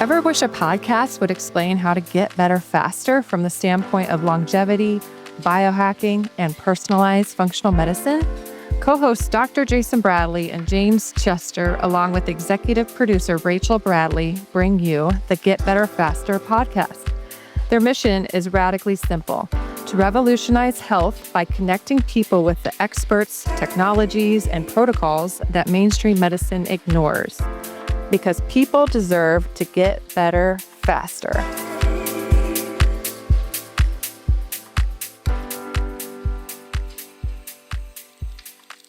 Ever wish a podcast would explain how to get better faster from the standpoint of longevity, biohacking, and personalized functional medicine? Co-hosts Dr. Jason Bradley and James Chester, along with executive producer Rachel Bradley, bring you the Get Better Faster podcast. Their mission is radically simple: to revolutionize health by connecting people with the experts, technologies, and protocols that mainstream medicine ignores. Because people deserve to get better faster.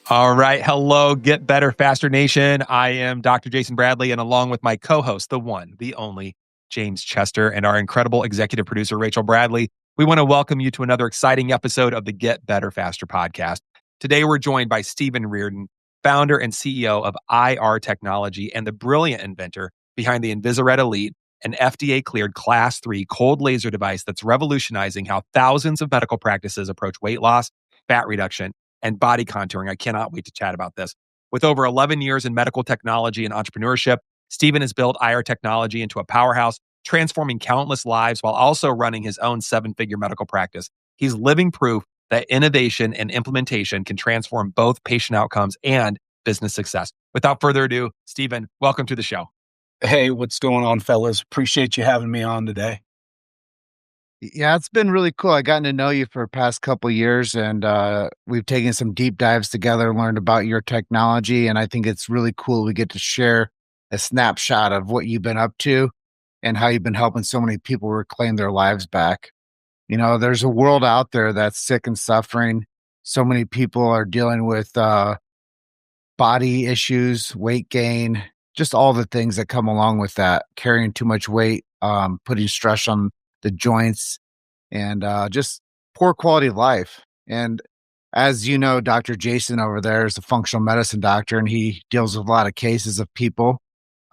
All right. Hello, Get Better Faster Nation. I am Dr. Jason Bradley, and along with my co-host, the one, the only, James Chester, and our incredible executive producer, Rachel Bradley, we want to welcome you to another exciting episode of the Get Better Faster podcast. Today, we're joined by Stephen Reardon, founder and CEO of IR Technology and the brilliant inventor behind the invisa-RED Elite, an FDA-Cleared Class 3 cold laser device that's revolutionizing how thousands of medical practices approach weight loss, fat reduction, and body contouring. I cannot wait to chat about this. With over 11 years in medical technology and entrepreneurship, Stephen has built IR Technology into a powerhouse, transforming countless lives while also running his own 7-figure medical practice. He's living proof that innovation and implementation can transform both patient outcomes and business success. Without further ado, Stephen, welcome to the show. Hey, what's going on, fellas? Appreciate you having me on today. Yeah, it's been really cool. I've gotten to know you for the past couple of years, and we've taken some deep dives together, learned about your technology, and I think it's really cool we get to share a snapshot of what you've been up to and how you've been helping so many people reclaim their lives back. You know, there's a world out there that's sick and suffering. So many people are dealing with body issues, weight gain, just all the things that come along with that, carrying too much weight, putting stress on the joints, and just poor quality of life. And as you know, Dr. Jason over there is a functional medicine doctor, and he deals with a lot of cases of people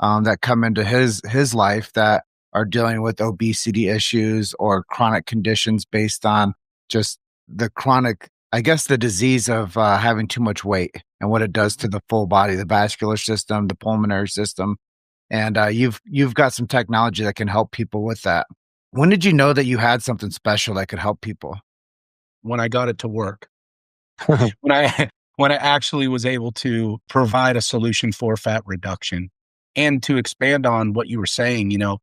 that come into his life that are dealing with obesity issues or chronic conditions based on just the chronic, I guess, the disease of having too much weight and what it does to the full body, the vascular system, the pulmonary system. And you've got some technology that can help people with that. When did you know that you had something special that could help people? When I got it to work, when I actually was able to provide a solution for fat reduction. And to expand on what you were saying, you know,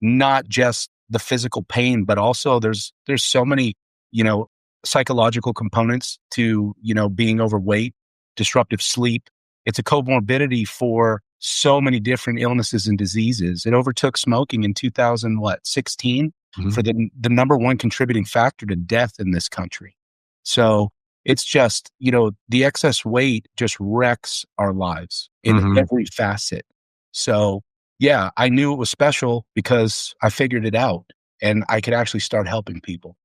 not just the physical pain, but also there's so many, you know, psychological components to, you know, being overweight, disruptive sleep. It's a comorbidity for so many different illnesses and diseases. It overtook smoking in 2016 for the number one contributing factor to death in this country. So it's just, you know, the excess weight just wrecks our lives in every facet. So yeah, I knew it was special because I figured it out and I could actually start helping people.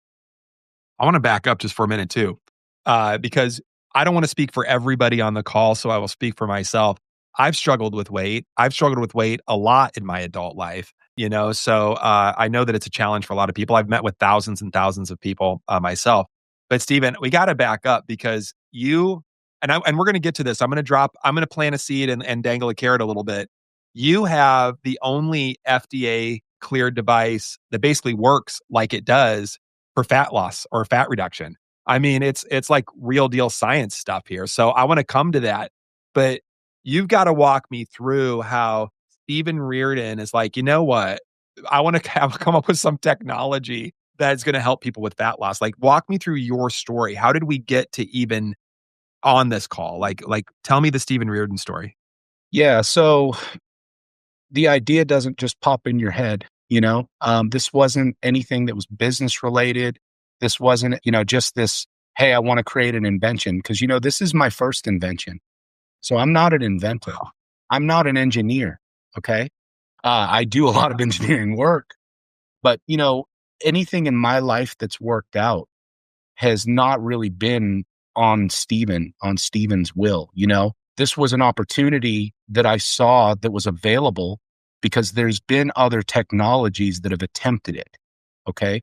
I want to back up just for a minute too, because I don't want to speak for everybody on the call, so I will speak for myself. I've struggled with weight. I've struggled with weight a lot in my adult life, you know, so I know that it's a challenge for a lot of people. I've met with thousands and thousands of people myself. But Stephen, we got to back up because you, and we're going to get to this. I'm going to plant a seed and dangle a carrot a little bit. You have the only FDA-cleared device that basically works like it does for fat loss or fat reduction. I mean, it's like real deal science stuff here. So I want to come to that, but you've got to walk me through how Stephen Reardon is like, you know what? I want to come up with some technology that's going to help people with fat loss. Like, walk me through your story. How did we get to even on this call? Like tell me the Stephen Reardon story. Yeah. So the idea doesn't just pop in your head, you know, this wasn't anything that was business related. This wasn't, you know, just this, hey, I want to create an invention. Cause you know, this is my first invention. So I'm not an inventor. I'm not an engineer. Okay. I do a lot of engineering work, but you know, anything in my life that's worked out has not really been on Stephen's will, you know. This was an opportunity that I saw that was available because there's been other technologies that have attempted it. Okay.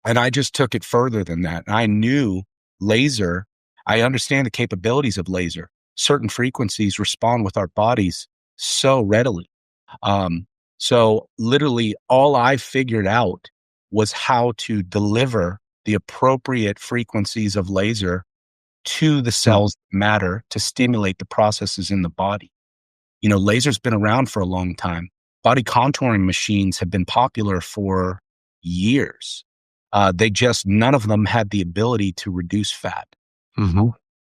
And I just took it further than that. I knew laser, I understand the capabilities of laser. Certain frequencies respond with our bodies so readily. So literally all I figured out was how to deliver the appropriate frequencies of laser to the cells that matter to stimulate the processes in the body. Laser's been around for a long time. Body contouring machines have been popular for years. None of them had the ability to reduce fat. Mm-hmm.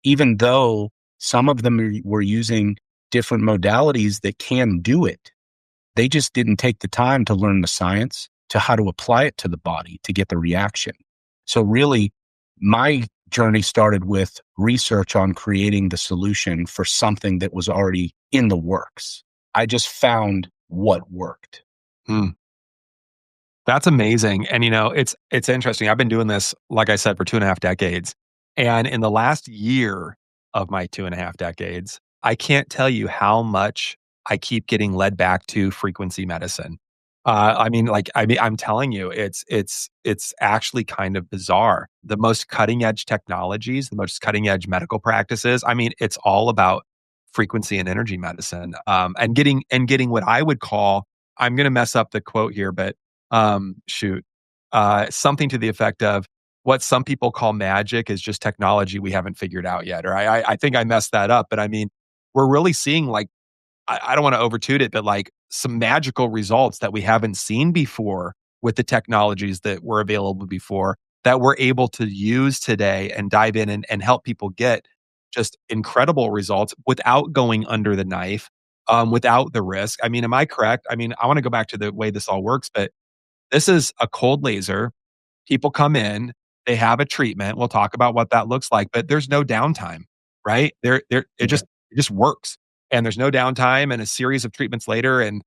Even though some of them were using different modalities that can do it, they just didn't take the time to learn the science to how to apply it to the body to get the reaction. So really, my journey started with research on creating the solution for something that was already in the works. I just found what worked. That's amazing. And it's interesting. I've been doing this, like I said, for 2.5 decades. And in the last year of my 2.5 decades, I can't tell you how much I keep getting led back to frequency medicine. I'm telling you, it's actually kind of bizarre. The most cutting edge technologies, the most cutting edge medical practices. I mean, it's all about frequency and energy medicine, and getting what I would call. I'm going to mess up the quote here, but something to the effect of what some people call magic is just technology we haven't figured out yet. Or I think I messed that up, but I mean, we're really seeing I don't want to overtoot it, but some magical results that we haven't seen before with the technologies that were available before that we're able to use today and dive in and help people get just incredible results without going under the knife, without the risk. I mean, am I correct? I mean, I want to go back to the way this all works, but this is a cold laser. People come in, they have a treatment. We'll talk about what that looks like, but there's no downtime, right? It just works. And there's no downtime and a series of treatments later and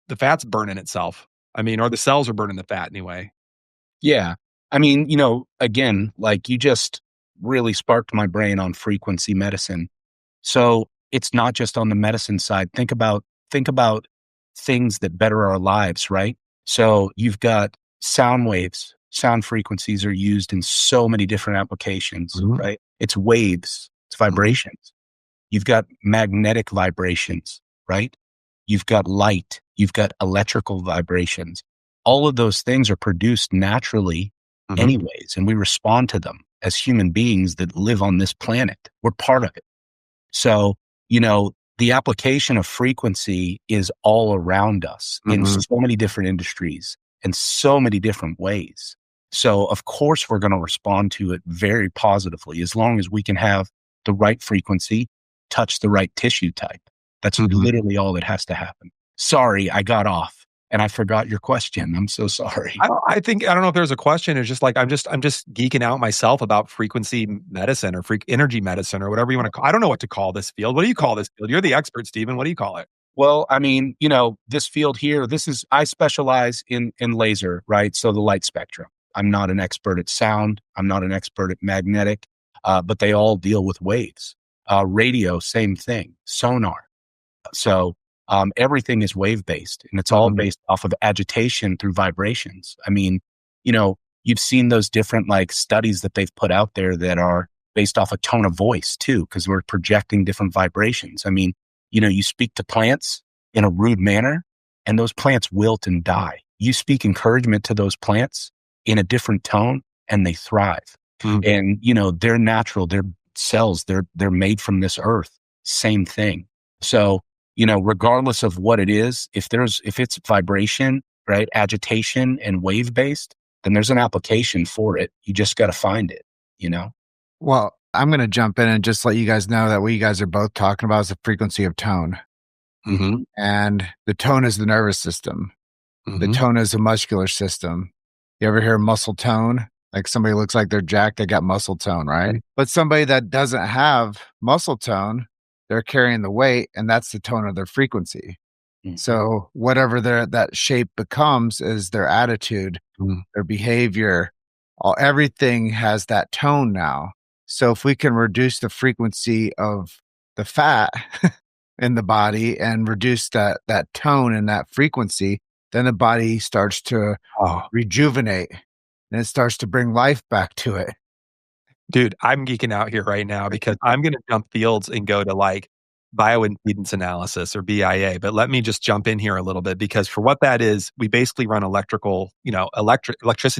the fat's burning itself. I mean, or the cells are burning the fat anyway. Yeah. I mean, again, you just really sparked my brain on frequency medicine. So it's not just on the medicine side. Think about things that better our lives, right? So you've got sound waves. Sound frequencies are used in so many different applications, right? It's waves, it's vibrations. You've got magnetic vibrations, right? You've got light, you've got electrical vibrations. All of those things are produced naturally anyways, and we respond to them as human beings that live on this planet. We're part of it. So, the application of frequency is all around us in so many different industries and so many different ways. So, of course, we're going to respond to it very positively as long as we can have the right frequency, touch the right tissue type. That's literally all that has to happen. Sorry, I got off and I forgot your question. I'm so sorry. I don't know if there's a question. It's just I'm just geeking out myself about frequency medicine or energy medicine or whatever you want to call. I don't know what to call this field. What do you call this field? You're the expert, Stephen. What do you call it? Well, I mean, this field here, I specialize in laser, right? So the light spectrum. I'm not an expert at sound. I'm not an expert at magnetic, but they all deal with waves. Radio, same thing. Sonar. So everything is wave-based, and it's all based off of agitation through vibrations. I mean, you've seen those different studies that they've put out there that are based off a tone of voice too, because we're projecting different vibrations. I mean, you speak to plants in a rude manner, and those plants wilt and die. You speak encouragement to those plants in a different tone, and they thrive. And they're natural. They're cells. They're made from this earth. Same thing. So, regardless of what it is, if it's vibration, right, agitation and wave based, then there's an application for it. You just got to find it, Well, I'm going to jump in and just let you guys know that what you guys are both talking about is the frequency of tone. And the tone is the nervous system. The tone is the muscular system. You ever hear muscle tone? Like somebody looks like they're jacked, they got muscle tone, right? But somebody that doesn't have muscle tone, they're carrying the weight, and that's the tone of their frequency. So whatever that shape becomes is their attitude, their behavior, everything has that tone now. So if we can reduce the frequency of the fat in the body and reduce that tone and that frequency, then the body starts to rejuvenate and it starts to bring life back to it. Dude, I'm geeking out here right now because I'm going to jump fields and go to bioimpedance analysis, or BIA. But let me just jump in here a little bit, because for what that is, we basically run electricity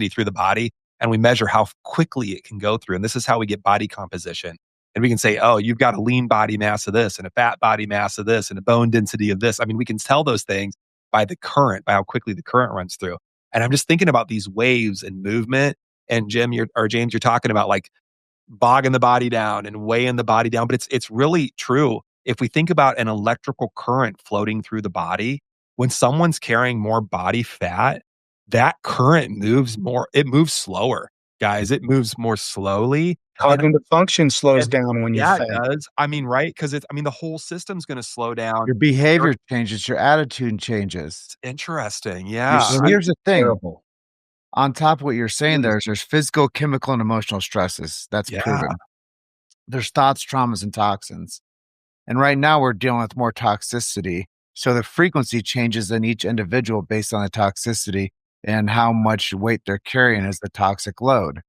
through the body, and we measure how quickly it can go through. And this is how we get body composition. And we can say, oh, you've got a lean body mass of this, and a fat body mass of this, and a bone density of this. I mean, we can tell those things by the current, by how quickly the current runs through. And I'm just thinking about these waves and movement. And James, you're talking about like bogging the body down and weighing the body down. But it's really true. If we think about an electrical current floating through the body, when someone's carrying more body fat, that current moves more, it moves slower, guys. It moves more slowly. Cognitive function slows down when you're Yeah, fat. it does. I mean, right? Because the whole system's going to slow down. Your behavior changes, your attitude changes. It's interesting. Your Yeah. sleep Here's the is thing. terrible. On top of what you're saying, there's physical, chemical, and emotional stresses. That's Yeah. proven. There's thoughts, traumas, and toxins. And right now we're dealing with more toxicity. So the frequency changes in each individual based on the toxicity and how much weight they're carrying as the toxic load.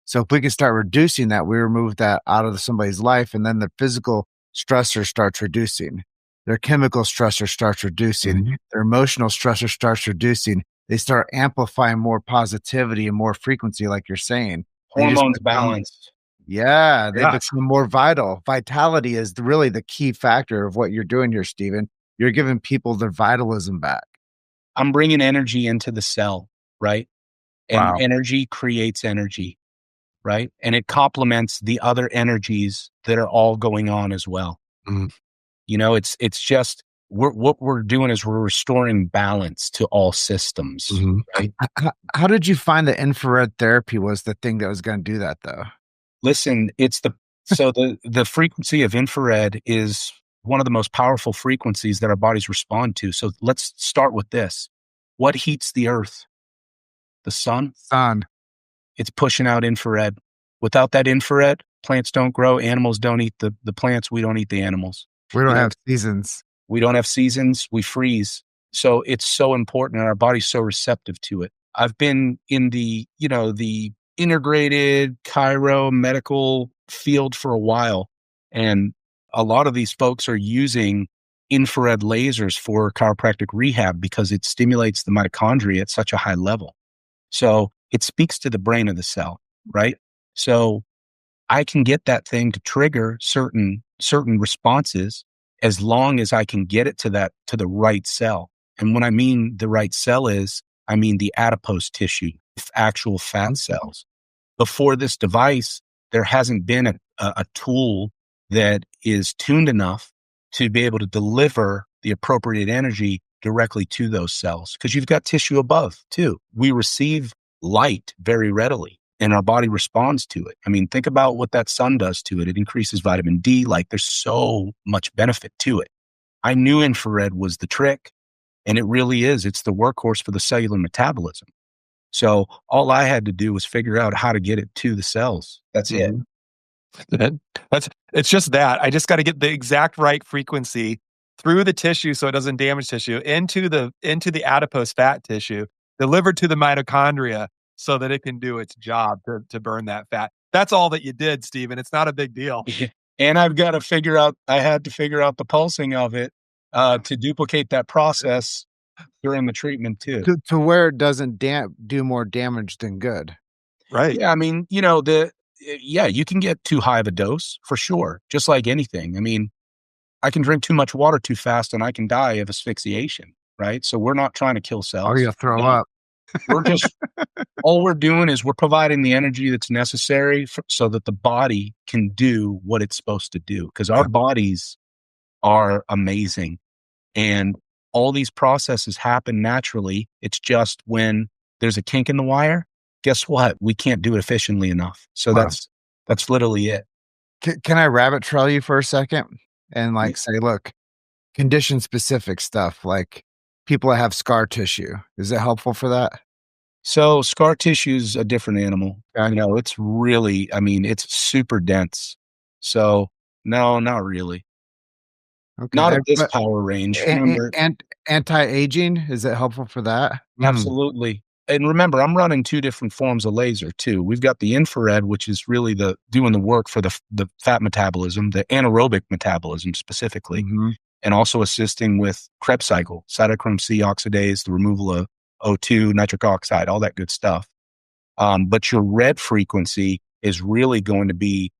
So if we can start reducing that, we remove that out of somebody's life, and then the physical stressor starts reducing. Their chemical stressor starts reducing. Their emotional stressor starts reducing. They start amplifying more positivity and more frequency, like you're saying. Hormones balanced. Yeah, they Yeah. become more vital. Vitality is really the key factor of what you're doing here, Stephen. You're giving people their vitalism back. I'm bringing energy into the cell, right? And Wow. energy creates energy, right? And it complements the other energies that are all going on as well. Mm. It's just what we're doing is we're restoring balance to all systems, right? How did you find that infrared therapy was the thing that was going to do that, though? Listen, the frequency of infrared is one of the most powerful frequencies that our bodies respond to. So let's start with this. What heats the earth? The sun. Sun. It's pushing out infrared. Without that infrared, plants don't grow, animals don't eat the plants, we don't eat the animals. We don't have seasons. We don't have seasons, we freeze. So it's so important, and our body's so receptive to it. I've been in the integrated chiro medical field for a while, and a lot of these folks are using infrared lasers for chiropractic rehab because it stimulates the mitochondria at such a high level. So it speaks to the brain of the cell, right? So I can get that thing to trigger certain responses as long as I can get it to the right cell. And when I mean the right cell I mean the adipose tissue, actual fat cells. Before this device, there hasn't been a tool that is tuned enough to be able to deliver the appropriate energy directly to those cells, because you've got tissue above too. We receive light very readily, and our body responds to it. I mean, think about what that sun does to it. It increases vitamin D. Like, there's so much benefit to it. I knew infrared was the trick, and it really is. It's the workhorse for the cellular metabolism. So all I had to do was figure out how to get it to the cells. That's it. It's just that. I just got to get the exact right frequency through the tissue so it doesn't damage tissue, into the adipose fat tissue, delivered to the mitochondria so that it can do its job to burn that fat. That's all that you did, Stephen. It's not a big deal. And I had to figure out the pulsing of it to duplicate that process during the treatment too. To where it doesn't do more damage than good. Right. Yeah, I mean, you can get too high of a dose for sure, just like anything. I mean, I can drink too much water too fast and I can die of asphyxiation, right? So we're not trying to kill cells. Or you'll throw up. We're just, all we're doing is we're providing the energy that's necessary so that the body can do what it's supposed to do. Because our bodies are amazing, and all these processes happen naturally. It's just when there's a kink in the wire, guess what? We can't do it efficiently enough. So that's literally it. Can I rabbit trail you for a second and say, look, condition specific stuff, like people that have scar tissue, is it helpful for that? So scar tissue is a different animal. It's really, it's super dense. So no, not really. Okay. Not at this power range. And anti-aging, is it helpful for that? Absolutely. and remember, I'm running two different forms of laser too. We've got the infrared, which is really doing the work for the fat metabolism, the anaerobic metabolism specifically, and also assisting with Krebs cycle, cytochrome C oxidase, the removal of O2, nitric oxide, all that good stuff. But your red frequency is really going to be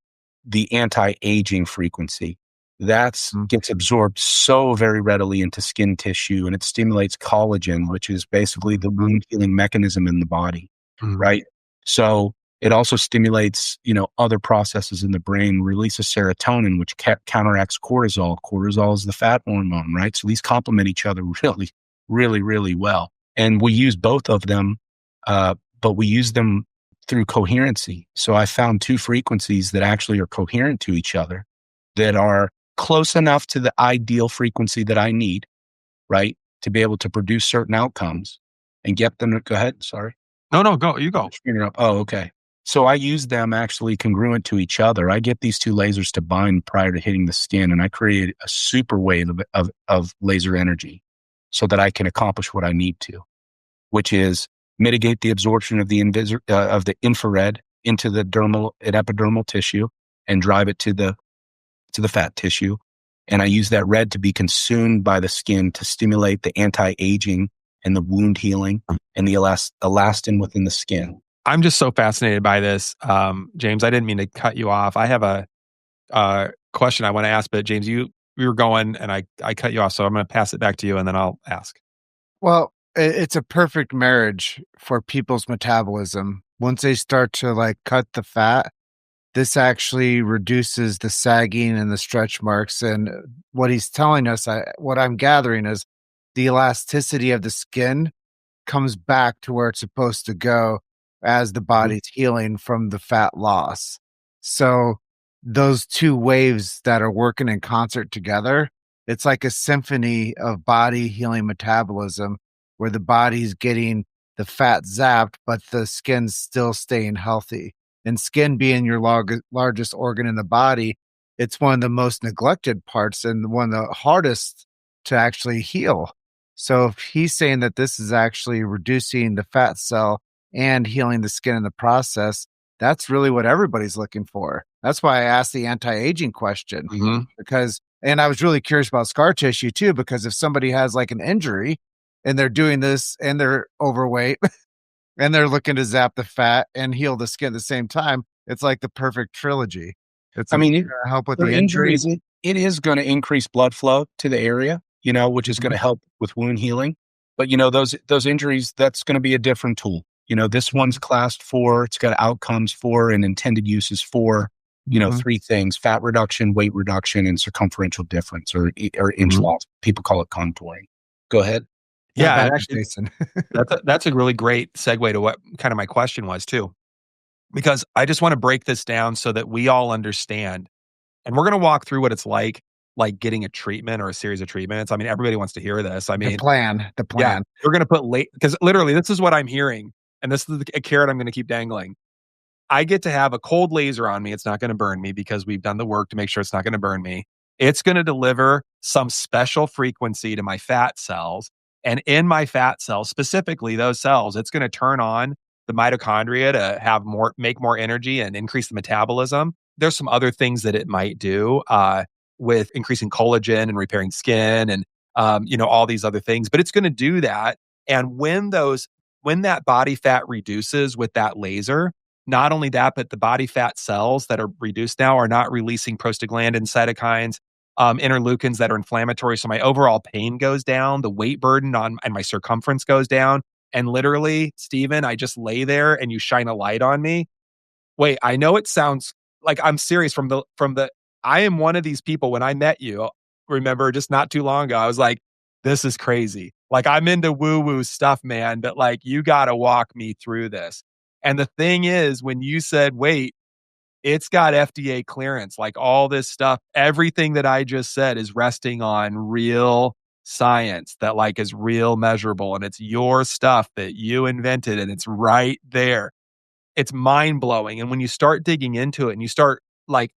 the anti-aging frequency. That gets absorbed so very readily into skin tissue, and it stimulates collagen, which is basically the wound healing mechanism in the body, right? So it also stimulates, other processes in the brain, releases serotonin, which counteracts cortisol. Cortisol is the fat hormone, right? So these complement each other really, really, really well. And we use both of them, but we use them through coherency. So I found two frequencies that actually are coherent to each other, that are close enough to the ideal frequency that I need, right, to be able to produce certain outcomes and get them. Go ahead. Sorry. No, go. You go. Oh, okay. So I use them actually congruent to each other. I get these two lasers to bind prior to hitting the skin, and I create a super wave of laser energy so that I can accomplish what I need to, which is mitigate the absorption of the infrared into the dermal and epidermal tissue and drive it to the fat tissue. And I use that red to be consumed by the skin to stimulate the anti-aging and the wound healing and the elastin within the skin. I'm just so fascinated by this. James, I didn't mean to cut you off. I have a question I want to ask, but James, we were going and I cut you off. So I'm going to pass it back to you and then I'll ask. Well, it's a perfect marriage for people's metabolism. Once they start to cut the fat, this actually reduces the sagging and the stretch marks. And what he's telling us, what I'm gathering is the elasticity of the skin comes back to where it's supposed to go as the body's healing from the fat loss. So those two waves that are working in concert together, it's like a symphony of body healing metabolism where the body's getting the fat zapped, but the skin's still staying healthy. And skin being your largest organ in the body, it's one of the most neglected parts and one of the hardest to actually heal. So if he's saying that this is actually reducing the fat cell and healing the skin in the process, that's really what everybody's looking for. That's why I asked the anti-aging question, and I was really curious about scar tissue too, because if somebody has an injury and they're doing this and they're overweight and they're looking to zap the fat and heal the skin at the same time, it's like the perfect trilogy. It's help with the injuries. It is going to increase blood flow to the area, which is going to help with wound healing. But those injuries, that's going to be a different tool. This one's classed for, it's got outcomes for and intended uses for, three things: fat reduction, weight reduction, and circumferential difference or inch loss. People call it contouring. Go ahead. Yeah, Jason. That's a really great segue to what kind of my question was too, because I just want to break this down so that we all understand, and we're going to walk through what it's like getting a treatment or a series of treatments. I mean, everybody wants to hear this. I mean, the plan. Yeah, we're going to put because literally this is what I'm hearing, and this is a carrot I'm going to keep dangling. I get to have a cold laser on me. It's not going to burn me because we've done the work to make sure it's not going to burn me. It's going to deliver some special frequency to my fat cells. And in my fat cells, specifically those cells, it's going to turn on the mitochondria to make more energy and increase the metabolism. There's some other things that it might do with increasing collagen and repairing skin and all these other things. But it's going to do that. And when that body fat reduces with that laser, not only that, but the body fat cells that are reduced now are not releasing prostaglandin, cytokines, interleukins that are inflammatory. So my overall pain goes down, the weight burden and my circumference goes down. And literally, Stephen, I just lay there and you shine a light on me. Wait, I know it sounds like I'm serious I am one of these people. When I met you, remember just not too long ago, I was like, this is crazy. I'm into woo-woo stuff, man, but you got to walk me through this. And the thing is, when you said, wait, it's got FDA clearance, all this stuff, everything that I just said is resting on real science that is real measurable. And it's your stuff that you invented and it's right there. It's mind blowing. And when you start digging into it and you start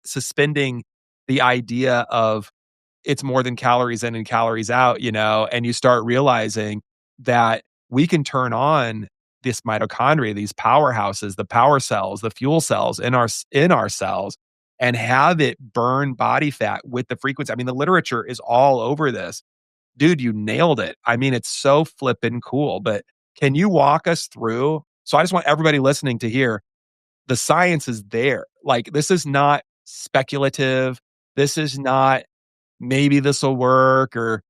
suspending the idea of it's more than calories in and calories out, and you start realizing that we can turn on this mitochondria, these powerhouses, the power cells, the fuel cells in our cells, and have it burn body fat with the frequency. I mean, the literature is all over this. Dude, you nailed it. I mean, it's so flippin' cool. But can you walk us through? So I just want everybody listening to hear the science is there. Like, this is not speculative. This is not maybe this will work, or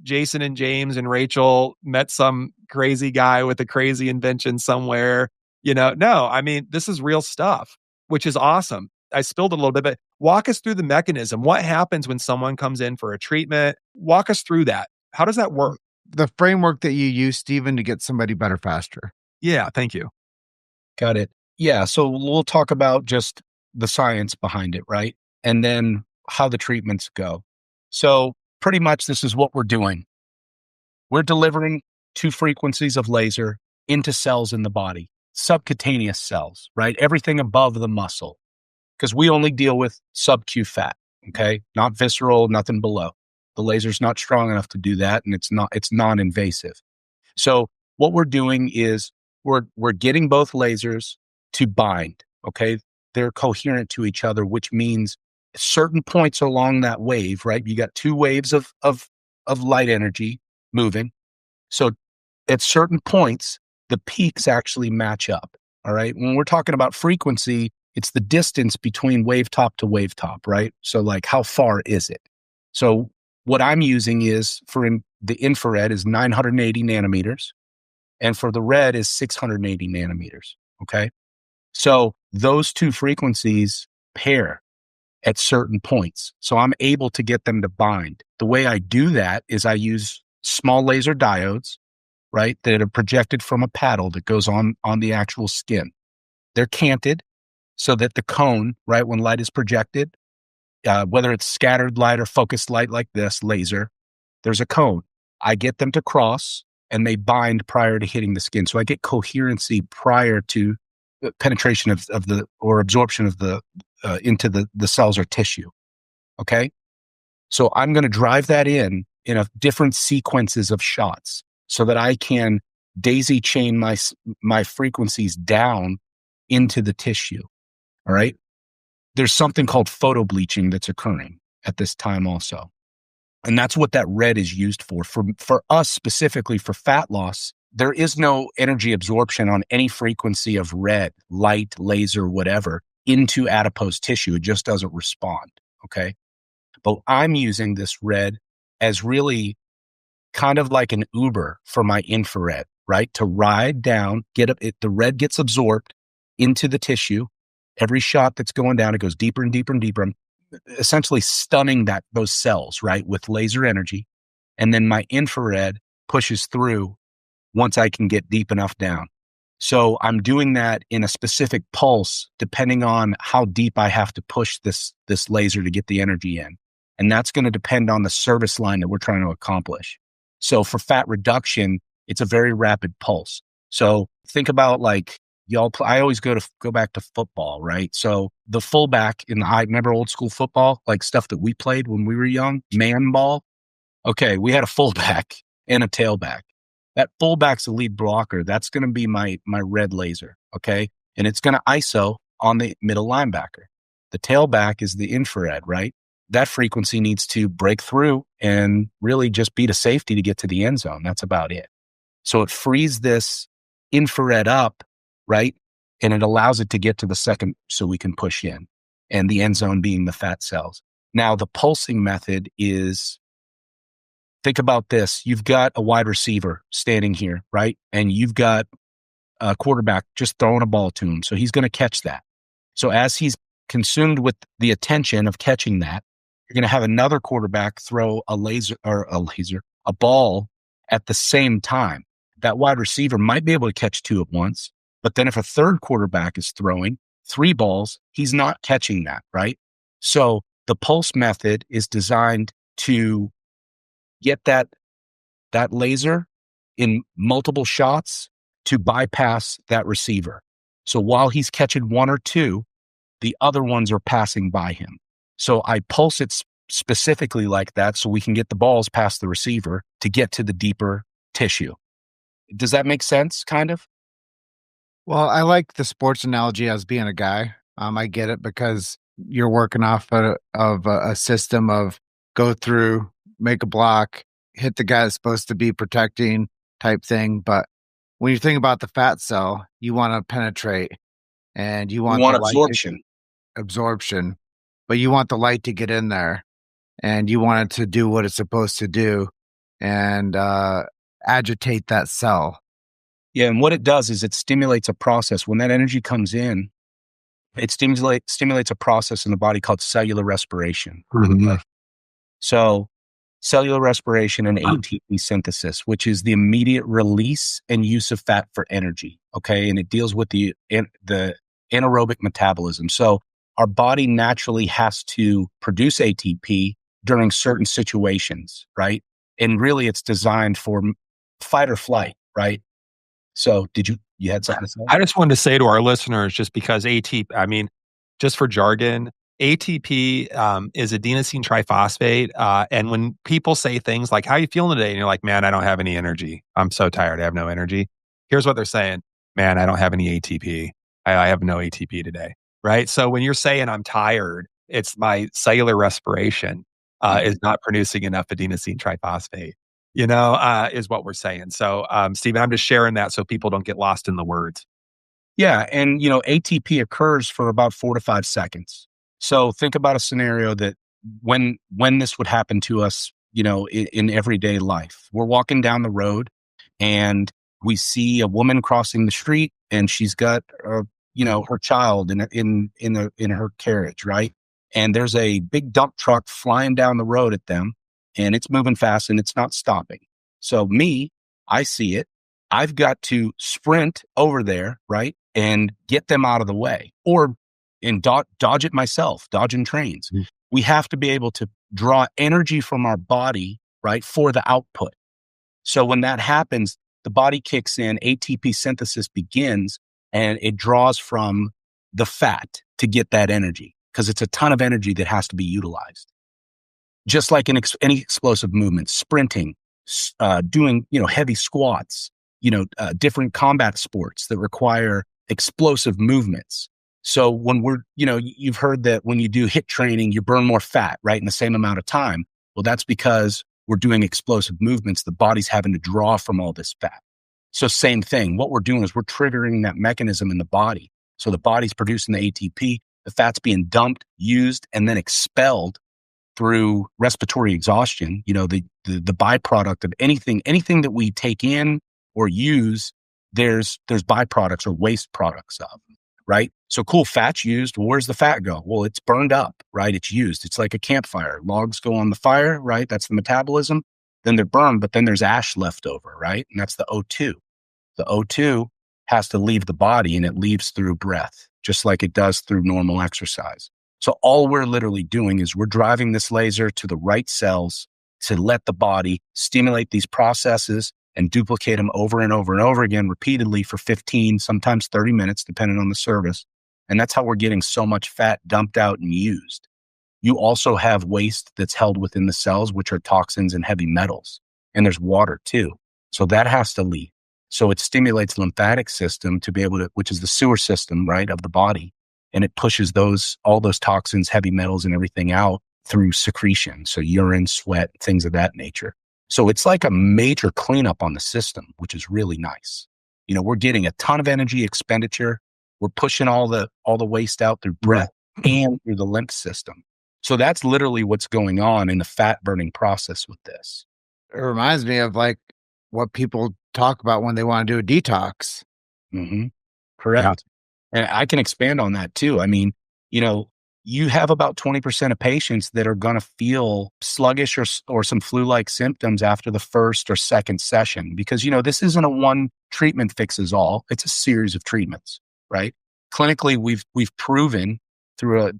Jason and James and Rachel met some crazy guy with a crazy invention somewhere. No, I mean, this is real stuff, which is awesome. I spilled a little bit, but walk us through the mechanism. What happens when someone comes in for a treatment? Walk us through that. How does that work? The framework that you use, Stephen, to get somebody better faster. Yeah, thank you. Got it. Yeah. So we'll talk about just the science behind it, right? And then how the treatments go. So pretty much this is what we're doing. We're delivering 2 frequencies of laser into cells in the body, subcutaneous cells, right? Everything above the muscle, because we only deal with sub-Q fat, okay? Not visceral, nothing below. The laser's not strong enough to do that, and it's non-invasive. So what we're doing is we're getting both lasers to bind, okay? They're coherent to each other, which means certain points along that wave, right? You got 2 waves of light energy moving. So at certain points, the peaks actually match up, all right? When we're talking about frequency, it's the distance between wavetop to wavetop, right? So like, how far is it? So what I'm using is the infrared is 980 nanometers, and for the red is 680 nanometers, okay? So those 2 frequencies pair at certain points. So I'm able to get them to bind. The way I do that is I use small laser diodes, right, that are projected from a paddle that goes on the actual skin. They're canted so that the cone, right, when light is projected, whether it's scattered light or focused light like this laser, there's a cone. I get them to cross and they bind prior to hitting the skin. So I get coherency prior to the penetration of the, or absorption of the, into the cells or tissue. Okay. So I'm going to drive that in a different sequences of shots so that I can daisy chain my frequencies down into the tissue. All right. There's something called photo bleaching that's occurring at this time also. And that's what that red is used for. For us specifically for fat loss, there is no energy absorption on any frequency of red, light, laser, whatever, into adipose tissue. It just doesn't respond. Okay. But I'm using this red as really kind of like an Uber for my infrared, right? To ride down, the red gets absorbed into the tissue. Every shot that's going down, it goes deeper and deeper and deeper. I'm essentially stunning those cells, right, with laser energy. And then my infrared pushes through once I can get deep enough down. So I'm doing that in a specific pulse, depending on how deep I have to push this laser to get the energy in. And that's going to depend on the service line that we're trying to accomplish. So for fat reduction, it's a very rapid pulse. So think about like, I always go back to football, right? So the fullback I remember old school football, like stuff that we played when we were young, man ball. Okay, we had a fullback and a tailback. That fullback's the lead blocker. That's going to be my red laser, okay? And it's going to ISO on the middle linebacker. The tailback is the infrared, right? That frequency needs to break through and really just beat a safety to get to the end zone. That's about it. So it frees this infrared up, right? And it allows it to get to the second so we can push in, and the end zone being the fat cells. Now, the pulsing method is, think about this. You've got a wide receiver standing here, right? And you've got a quarterback just throwing a ball to him. So he's going to catch that. So as he's consumed with the attention of catching that, you're going to have another quarterback throw a ball at the same time. That wide receiver might be able to catch 2 at once. But then if a third quarterback is throwing 3 balls, he's not catching that, right? So the pulse method is designed to get that laser in multiple shots to bypass that receiver. So while he's catching 1 or 2, the other ones are passing by him. So I pulse it specifically like that so we can get the balls past the receiver to get to the deeper tissue. Does that make sense, kind of? Well, I like the sports analogy as being a guy. I get it because you're working off of a system of go through, make a block, hit the guy that's supposed to be protecting type thing. But when you think about the fat cell, you want to penetrate and you You want the want light absorption. absorption, but you want the light to get in there and you want it to do what it's supposed to do and agitate that cell. Yeah, and what it does is it stimulates a process. When that energy comes in, it stimulates a process in the body called cellular respiration. Mhm. So cellular respiration and ATP synthesis, which is the immediate release and use of fat for energy. Okay. And it deals with the anaerobic metabolism. So our body naturally has to produce ATP during certain situations, right? And really it's designed for fight or flight, right? So you had something to say? I just wanted to say to our listeners, just because I mean, just for jargon, ATP is adenosine triphosphate. And when people say things like, how are you feeling today? And you're like, man, I don't have any energy. I'm so tired. I have no energy. Here's what they're saying. Man, I don't have any ATP. I have no ATP today. Right. So when you're saying I'm tired, it's my cellular respiration is not producing enough adenosine triphosphate, is what we're saying. So, Stephen, I'm just sharing that so people don't get lost in the words. Yeah. And, ATP occurs for about 4 to 5 seconds. So think about a scenario that when this would happen to us, in everyday life, we're walking down the road and we see a woman crossing the street and she's got, her child in her carriage, right? And there's a big dump truck flying down the road at them and it's moving fast and it's not stopping. So I see it. I've got to sprint over there, right? And get them out of the way and dodge it myself, dodging trains. Mm. We have to be able to draw energy from our body, right? For the output. So when that happens, the body kicks in, ATP synthesis begins, and it draws from the fat to get that energy because it's a ton of energy that has to be utilized. Just like any explosive movement, sprinting, doing, heavy squats, different combat sports that require explosive movements. So when you've heard that when you do HIIT training, you burn more fat, right? In the same amount of time. Well, that's because we're doing explosive movements. The body's having to draw from all this fat. So same thing. What we're doing is we're triggering that mechanism in the body. So the body's producing the ATP, the fat's being dumped, used, and then expelled through respiratory exhaustion. The byproduct of anything that we take in or use, there's byproducts or waste products of, right? So cool, fat's used. Well, where's the fat go? Well, it's burned up, right? It's used. It's like a campfire. Logs go on the fire, right? That's the metabolism. Then they're burned, but then there's ash left over, right? And that's the O2. The O2 has to leave the body and it leaves through breath, just like it does through normal exercise. So all we're literally doing is we're driving this laser to the right cells to let the body stimulate these processes and duplicate them over and over and over again repeatedly for 15, sometimes 30 minutes, depending on the service. And that's how we're getting so much fat dumped out and used. You also have waste that's held within the cells, which are toxins and heavy metals. And there's water too. So that has to leave. So it stimulates the lymphatic system to be able to, which is the sewer system, right, of the body. And it pushes all those toxins, heavy metals and everything out through secretion. So urine, sweat, things of that nature. So it's like a major cleanup on the system, which is really nice. We're getting a ton of energy expenditure. We're pushing all the waste out through breath and through the lymph system. So that's literally what's going on in the fat burning process with this. It reminds me of like what people talk about when they want to do a detox. Mm-hmm. Correct. Yeah. And I can expand on that too. I mean, you have about 20% of patients that are going to feel sluggish or some flu-like symptoms after the first or second session because, this isn't a one treatment fixes all. It's a series of treatments, right? Clinically, we've proven through a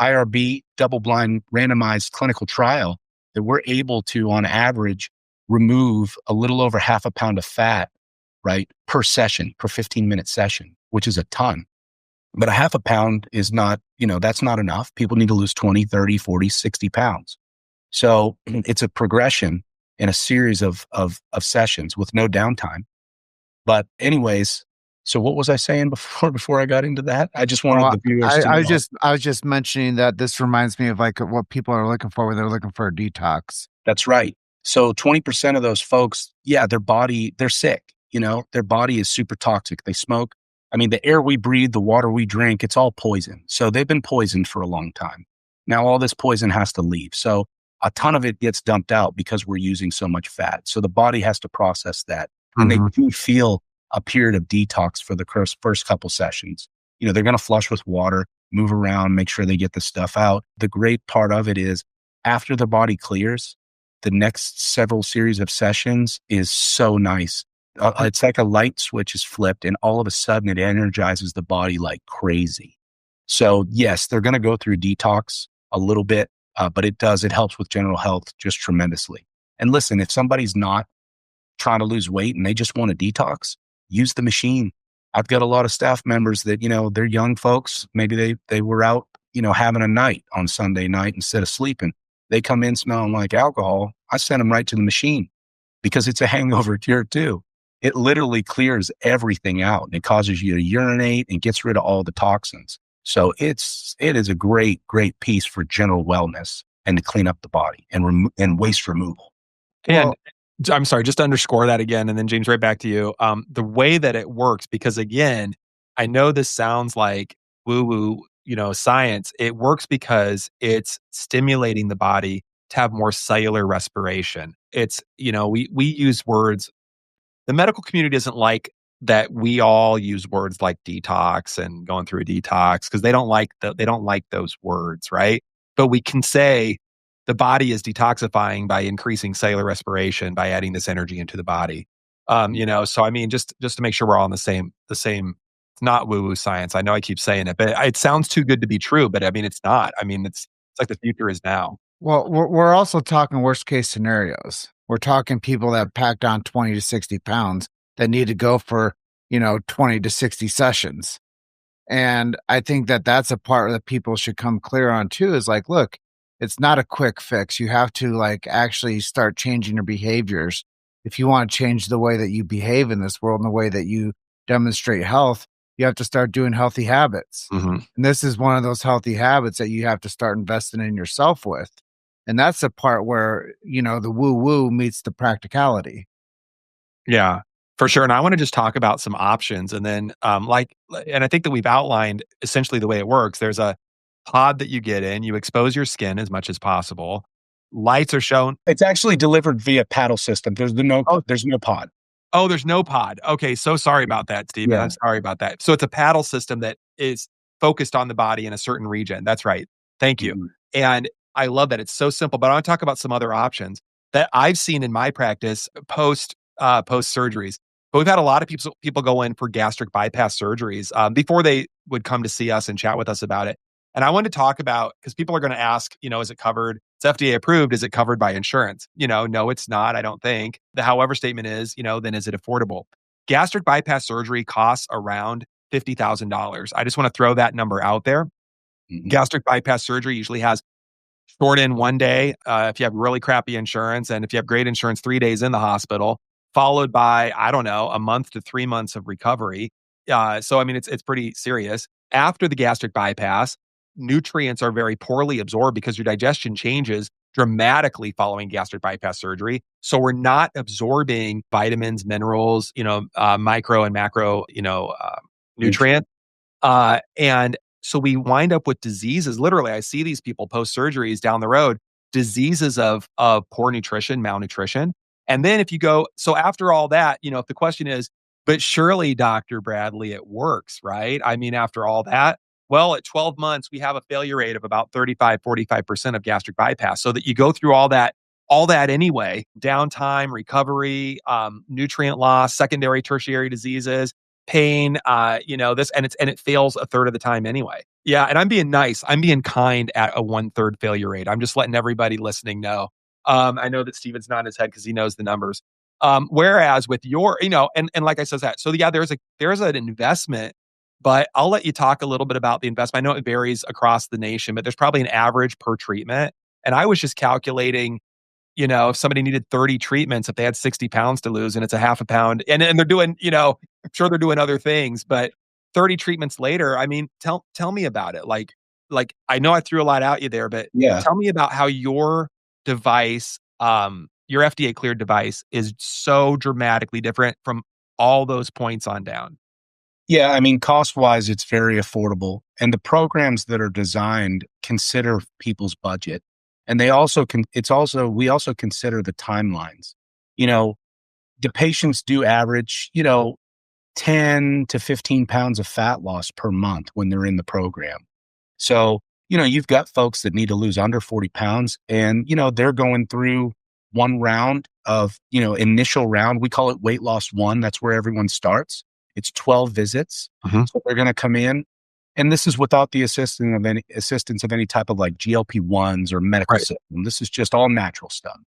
IRB, double-blind randomized clinical trial that we're able to, on average, remove a little over 0.5 pound of fat, right, per 15-minute session, which is a ton. But 0.5 pound is not, that's not enough. People need to lose 20, 30, 40, 60 pounds. So it's a progression in a series of sessions with no downtime. But anyways, So what was I saying before I got into that? I just wanted Well, the viewers I, to I was know. just I was just mentioning that this reminds me of like what people are looking for when they're looking for a detox. That's right. So 20% of those folks, yeah, they're sick. Their body is super toxic. They smoke. I mean, the air we breathe, the water we drink, it's all poison. So they've been poisoned for a long time. Now all this poison has to leave. So a ton of it gets dumped out because we're using so much fat. So the body has to process that. And they Mhm. do feel a period of detox for the first couple sessions. They're going to flush with water, move around, make sure they get the stuff out. The great part of it is after the body clears, the next several series of sessions is so nice. It's like a light switch is flipped, and all of a sudden it energizes the body like crazy. So, yes, they're going to go through detox a little bit, but it helps with general health just tremendously. And listen, if somebody's not trying to lose weight and they just want a detox, use the machine. I've got a lot of staff members that, they're young folks. Maybe they were out, having a night on Sunday night instead of sleeping. They come in smelling like alcohol. I send them right to the machine because it's a hangover cure too. It literally clears everything out and it causes you to urinate and gets rid of all the toxins. So it is a great, great piece for general wellness and to clean up the body and waste removal. And Well, I'm sorry, just to underscore that again, and then James, right back to you. The way that it works, because again, I know this sounds like woo-woo, science. It works because it's stimulating the body to have more cellular respiration. It's, we use words. The medical community doesn't like that we all use words like detox and going through a detox because they don't like those words, right? But we can say the body is detoxifying by increasing cellular respiration by adding this energy into the body. So I mean, just to make sure we're all on the same. It's not woo woo science. I know I keep saying it, but it sounds too good to be true. But I mean, it's not. I mean, it's like the future is now. we're also talking worst case scenarios. We're talking people that packed on 20 to 60 pounds that need to go for, 20 to 60 sessions. And I think that that's a part that people should come clear on too is like, look, it's not a quick fix. You have to like actually start changing your behaviors. If you want to change the way that you behave in this world and the way that you demonstrate health, you have to start doing healthy habits. Mhm. And this is one of those healthy habits that you have to start investing in yourself with. And that's the part where, the woo woo meets the practicality. Yeah, for sure. And I want to just talk about some options and then and I think that we've outlined essentially the way it works. There's a pod that you get in, you expose your skin as much as possible. Lights are shown. It's actually delivered via paddle system. Oh, There's no pod. oh, there's no pod. Okay, so sorry about that, Stephen. Yeah. I'm sorry about that. So it's a paddle system that is focused on the body in a certain region. That's right. Thank you. Mhm. And I love that. It's so simple, but I want to talk about some other options that I've seen in my practice post surgeries. But we've had a lot of people go in for gastric bypass surgeries before they would come to see us and chat with us about it. And I wanted to talk about because people are going to ask, is it covered? It's FDA approved. Is it covered by insurance? No, it's not. I don't think. The however statement is, then is it affordable? Gastric bypass surgery costs around $50,000. I just want to throw that number out there. Mhm. Gastric bypass surgery usually has short in 1 day if you have really crappy insurance, and if you have great insurance, 3 days in the hospital, followed by I don't know a month to 3 months of recovery. So I mean, it's pretty serious. After the gastric bypass, nutrients are very poorly absorbed because your digestion changes dramatically following gastric bypass surgery. So we're not absorbing vitamins, minerals, micro and macro, nutrients. And so we wind up with diseases. Literally, I see these people post surgeries down the road, diseases of poor nutrition, malnutrition. And then if you go, so after all that, if the question is, but surely, Dr. Bradley, it works, right? I mean, after all that, well, at 12 months, we have a failure rate of about 35, 45% of gastric bypass. So that you go through all that anyway, downtime, recovery, nutrient loss, secondary, tertiary diseases, pain, and it fails a third of the time anyway. Yeah, and I'm being nice. I'm being kind at a 1/3 failure rate. I'm just letting everybody listening know. I know that Steven's nodding his head because he knows the numbers. Whereas with your, and like I says that. So yeah, there's an investment, but I'll let you talk a little bit about the investment. I know it varies across the nation, but there's probably an average per treatment. And I was just calculating if somebody needed 30 treatments, if they had 60 pounds to lose and it's a half a pound and they're doing, I'm sure they're doing other things, but 30 treatments later, I mean, tell me about it. Like I know I threw a lot at you there, but Yeah. tell me about how your device, your FDA cleared device is so dramatically different from all those points on down. Yeah, I mean, cost-wise, it's very affordable, and the programs that are designed consider people's budget, and they also we also consider the timelines. You know, the patients do average, 10 to 15 pounds of fat loss per month when they're in the program. So, you've got folks that need to lose under 40 pounds and, they're going through one round of, initial round. We call it weight loss one. That's where everyone starts. It's 12 visits. So they're going to come in. And this is without the assistance of any type of like GLP-1s or medical system. This is just all natural stuff.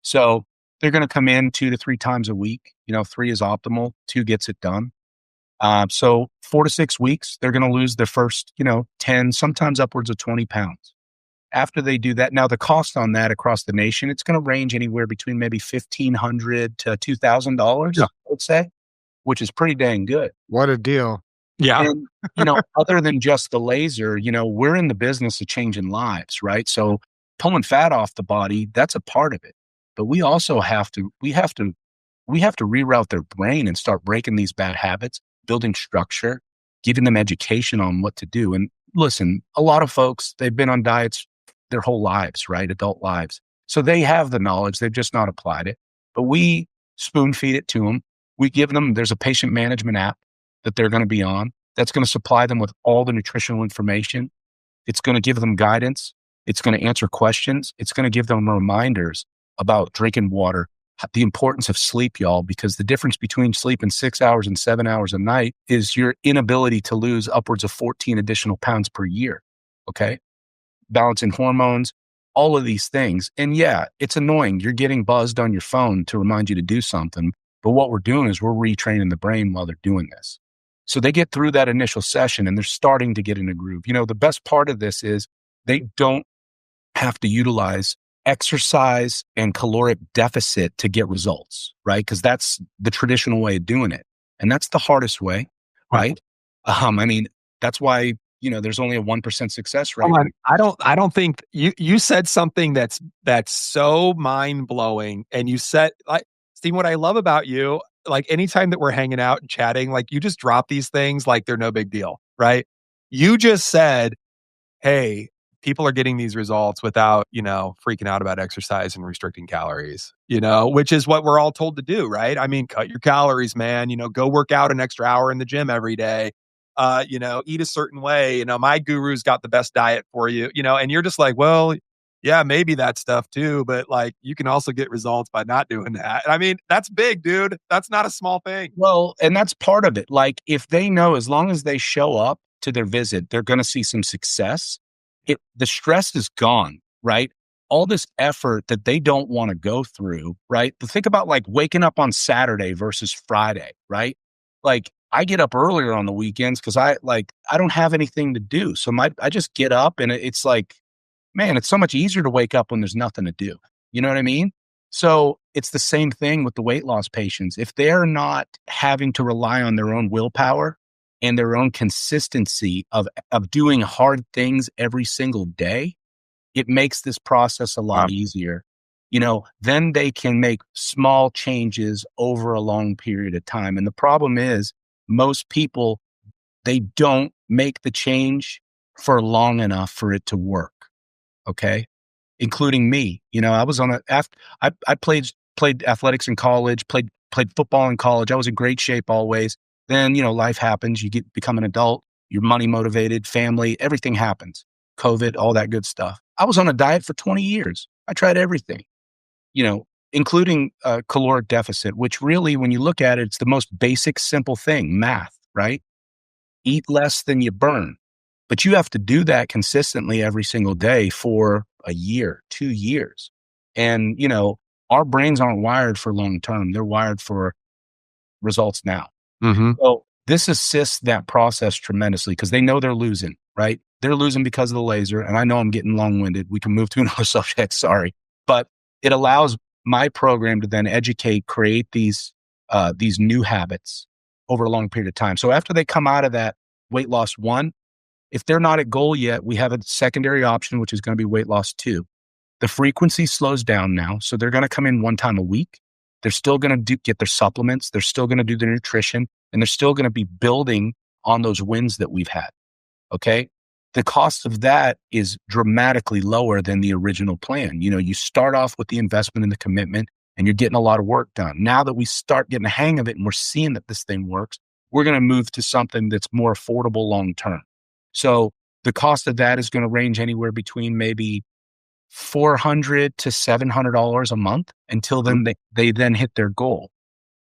So they're going to come in 2 to 3 times a week. 3 is optimal. 2 gets it done. So 4 to 6 weeks, they're going to lose their first, 10, sometimes upwards of 20 pounds. After they do that, now the cost on that across the nation, it's going to range anywhere between maybe $1,500 to $2,000, I would say, which is pretty dang good. What a deal. Yeah. And, other than just the laser, we're in the business of changing lives, right? So pulling fat off the body, that's a part of it. But we also have to reroute their brain and start breaking these bad habits, building structure, giving them education on what to do. And listen, a lot of folks, they've been on diets their whole lives, right? Adult lives. So they have the knowledge, they've just not applied it. But we spoon feed it to them. We give them, there's a patient management app that they're going to be on that's going to supply them with all the nutritional information. It's going to give them guidance. It's going to answer questions. It's going to give them reminders about drinking water, the importance of sleep, y'all, because the difference between sleeping 6 hours and 7 hours a night is your inability to lose upwards of 14 additional pounds per year. Okay. Balancing hormones, all of these things. And yeah, it's annoying. You're getting buzzed on your phone to remind you to do something. But what we're doing is we're retraining the brain while they're doing this. So they get through that initial session and they're starting to get in a groove. The best part of this is they don't have to utilize exercise and caloric deficit to get results, right? Because that's the traditional way of doing it. And that's the hardest way, right? I mean, that's why, there's only a 1% success rate. I don't think you said something that's so mind blowing. And you said, like, Steve, what I love about you, like anytime that we're hanging out and chatting, like you just drop these things like they're no big deal, right? You just said, hey, people are getting these results without, freaking out about exercise and restricting calories, which is what we're all told to do, right? I mean, cut your calories, man, go work out an extra hour in the gym every day, eat a certain way, my guru's got the best diet for you, and you're just like, well, yeah, maybe that stuff too, but like you can also get results by not doing that. I mean, that's big, dude. That's not a small thing. Well, and that's part of it. Like if they know, as long as they show up to their visit, they're going to see some success. The stress is gone, right? All this effort that they don't want to go through, right? Think about like waking up on Saturday versus Friday, right? Like I get up earlier on the weekends because I don't have anything to do. So I just get up and it's like, man, it's so much easier to wake up when there's nothing to do. You know what I mean? So it's the same thing with the weight loss patients. If they're not having to rely on their own willpower and their own consistency of doing hard things every single day, it makes this process a lot easier. Then they can make small changes over a long period of time. And the problem is most people, they don't make the change for long enough for it to work. Okay. Including me, I was I played athletics in college, played football in college. I was in great shape always. Then, life happens. You become an adult, you're money motivated, family, everything happens. COVID, all that good stuff. I was on a diet for 20 years. I tried everything, including caloric deficit, which really, when you look at it, it's the most basic, simple thing, math, right? Eat less than you burn. But you have to do that consistently every single day for a year, 2 years. And, our brains aren't wired for long term. They're wired for results now. So this assists that process tremendously because they know they're losing, right? They're losing because of the laser. And I know I'm getting long winded. We can move to another subject. Sorry. But it allows my program to then educate, create these new habits over a long period of time. So after they come out of that weight loss 1, if they're not at goal yet, we have a secondary option, which is going to be weight loss 2. The frequency slows down now. So they're going to come in 1 time a week. They're still going to get their supplements. They're still going to do their nutrition, and they're still going to be building on those wins that we've had. Okay. The cost of that is dramatically lower than the original plan. You start off with the investment and the commitment, and you're getting a lot of work done. Now that we start getting the hang of it and we're seeing that this thing works, we're going to move to something that's more affordable long term. So the cost of that is going to range anywhere between maybe $400 to $700 a month until then they then hit their goal.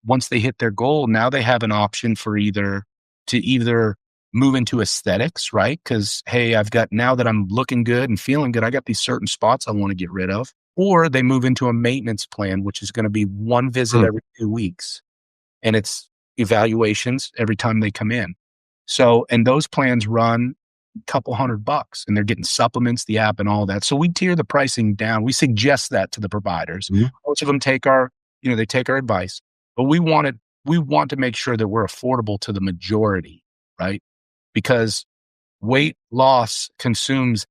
Once they hit their goal, now they have an option for either move into aesthetics, right? Because, hey, now that I'm looking good and feeling good, I got these certain spots I want to get rid of. Or they move into a maintenance plan, which is going to be 1 visit every 2 weeks. And it's evaluations every time they come in. So, and those plans run a couple $100 and they're getting supplements, the app and all that. So we tier the pricing down. We suggest that to the providers. Most of them take our advice, but we want to make sure that we're affordable to the majority, right? Because weight loss consumes,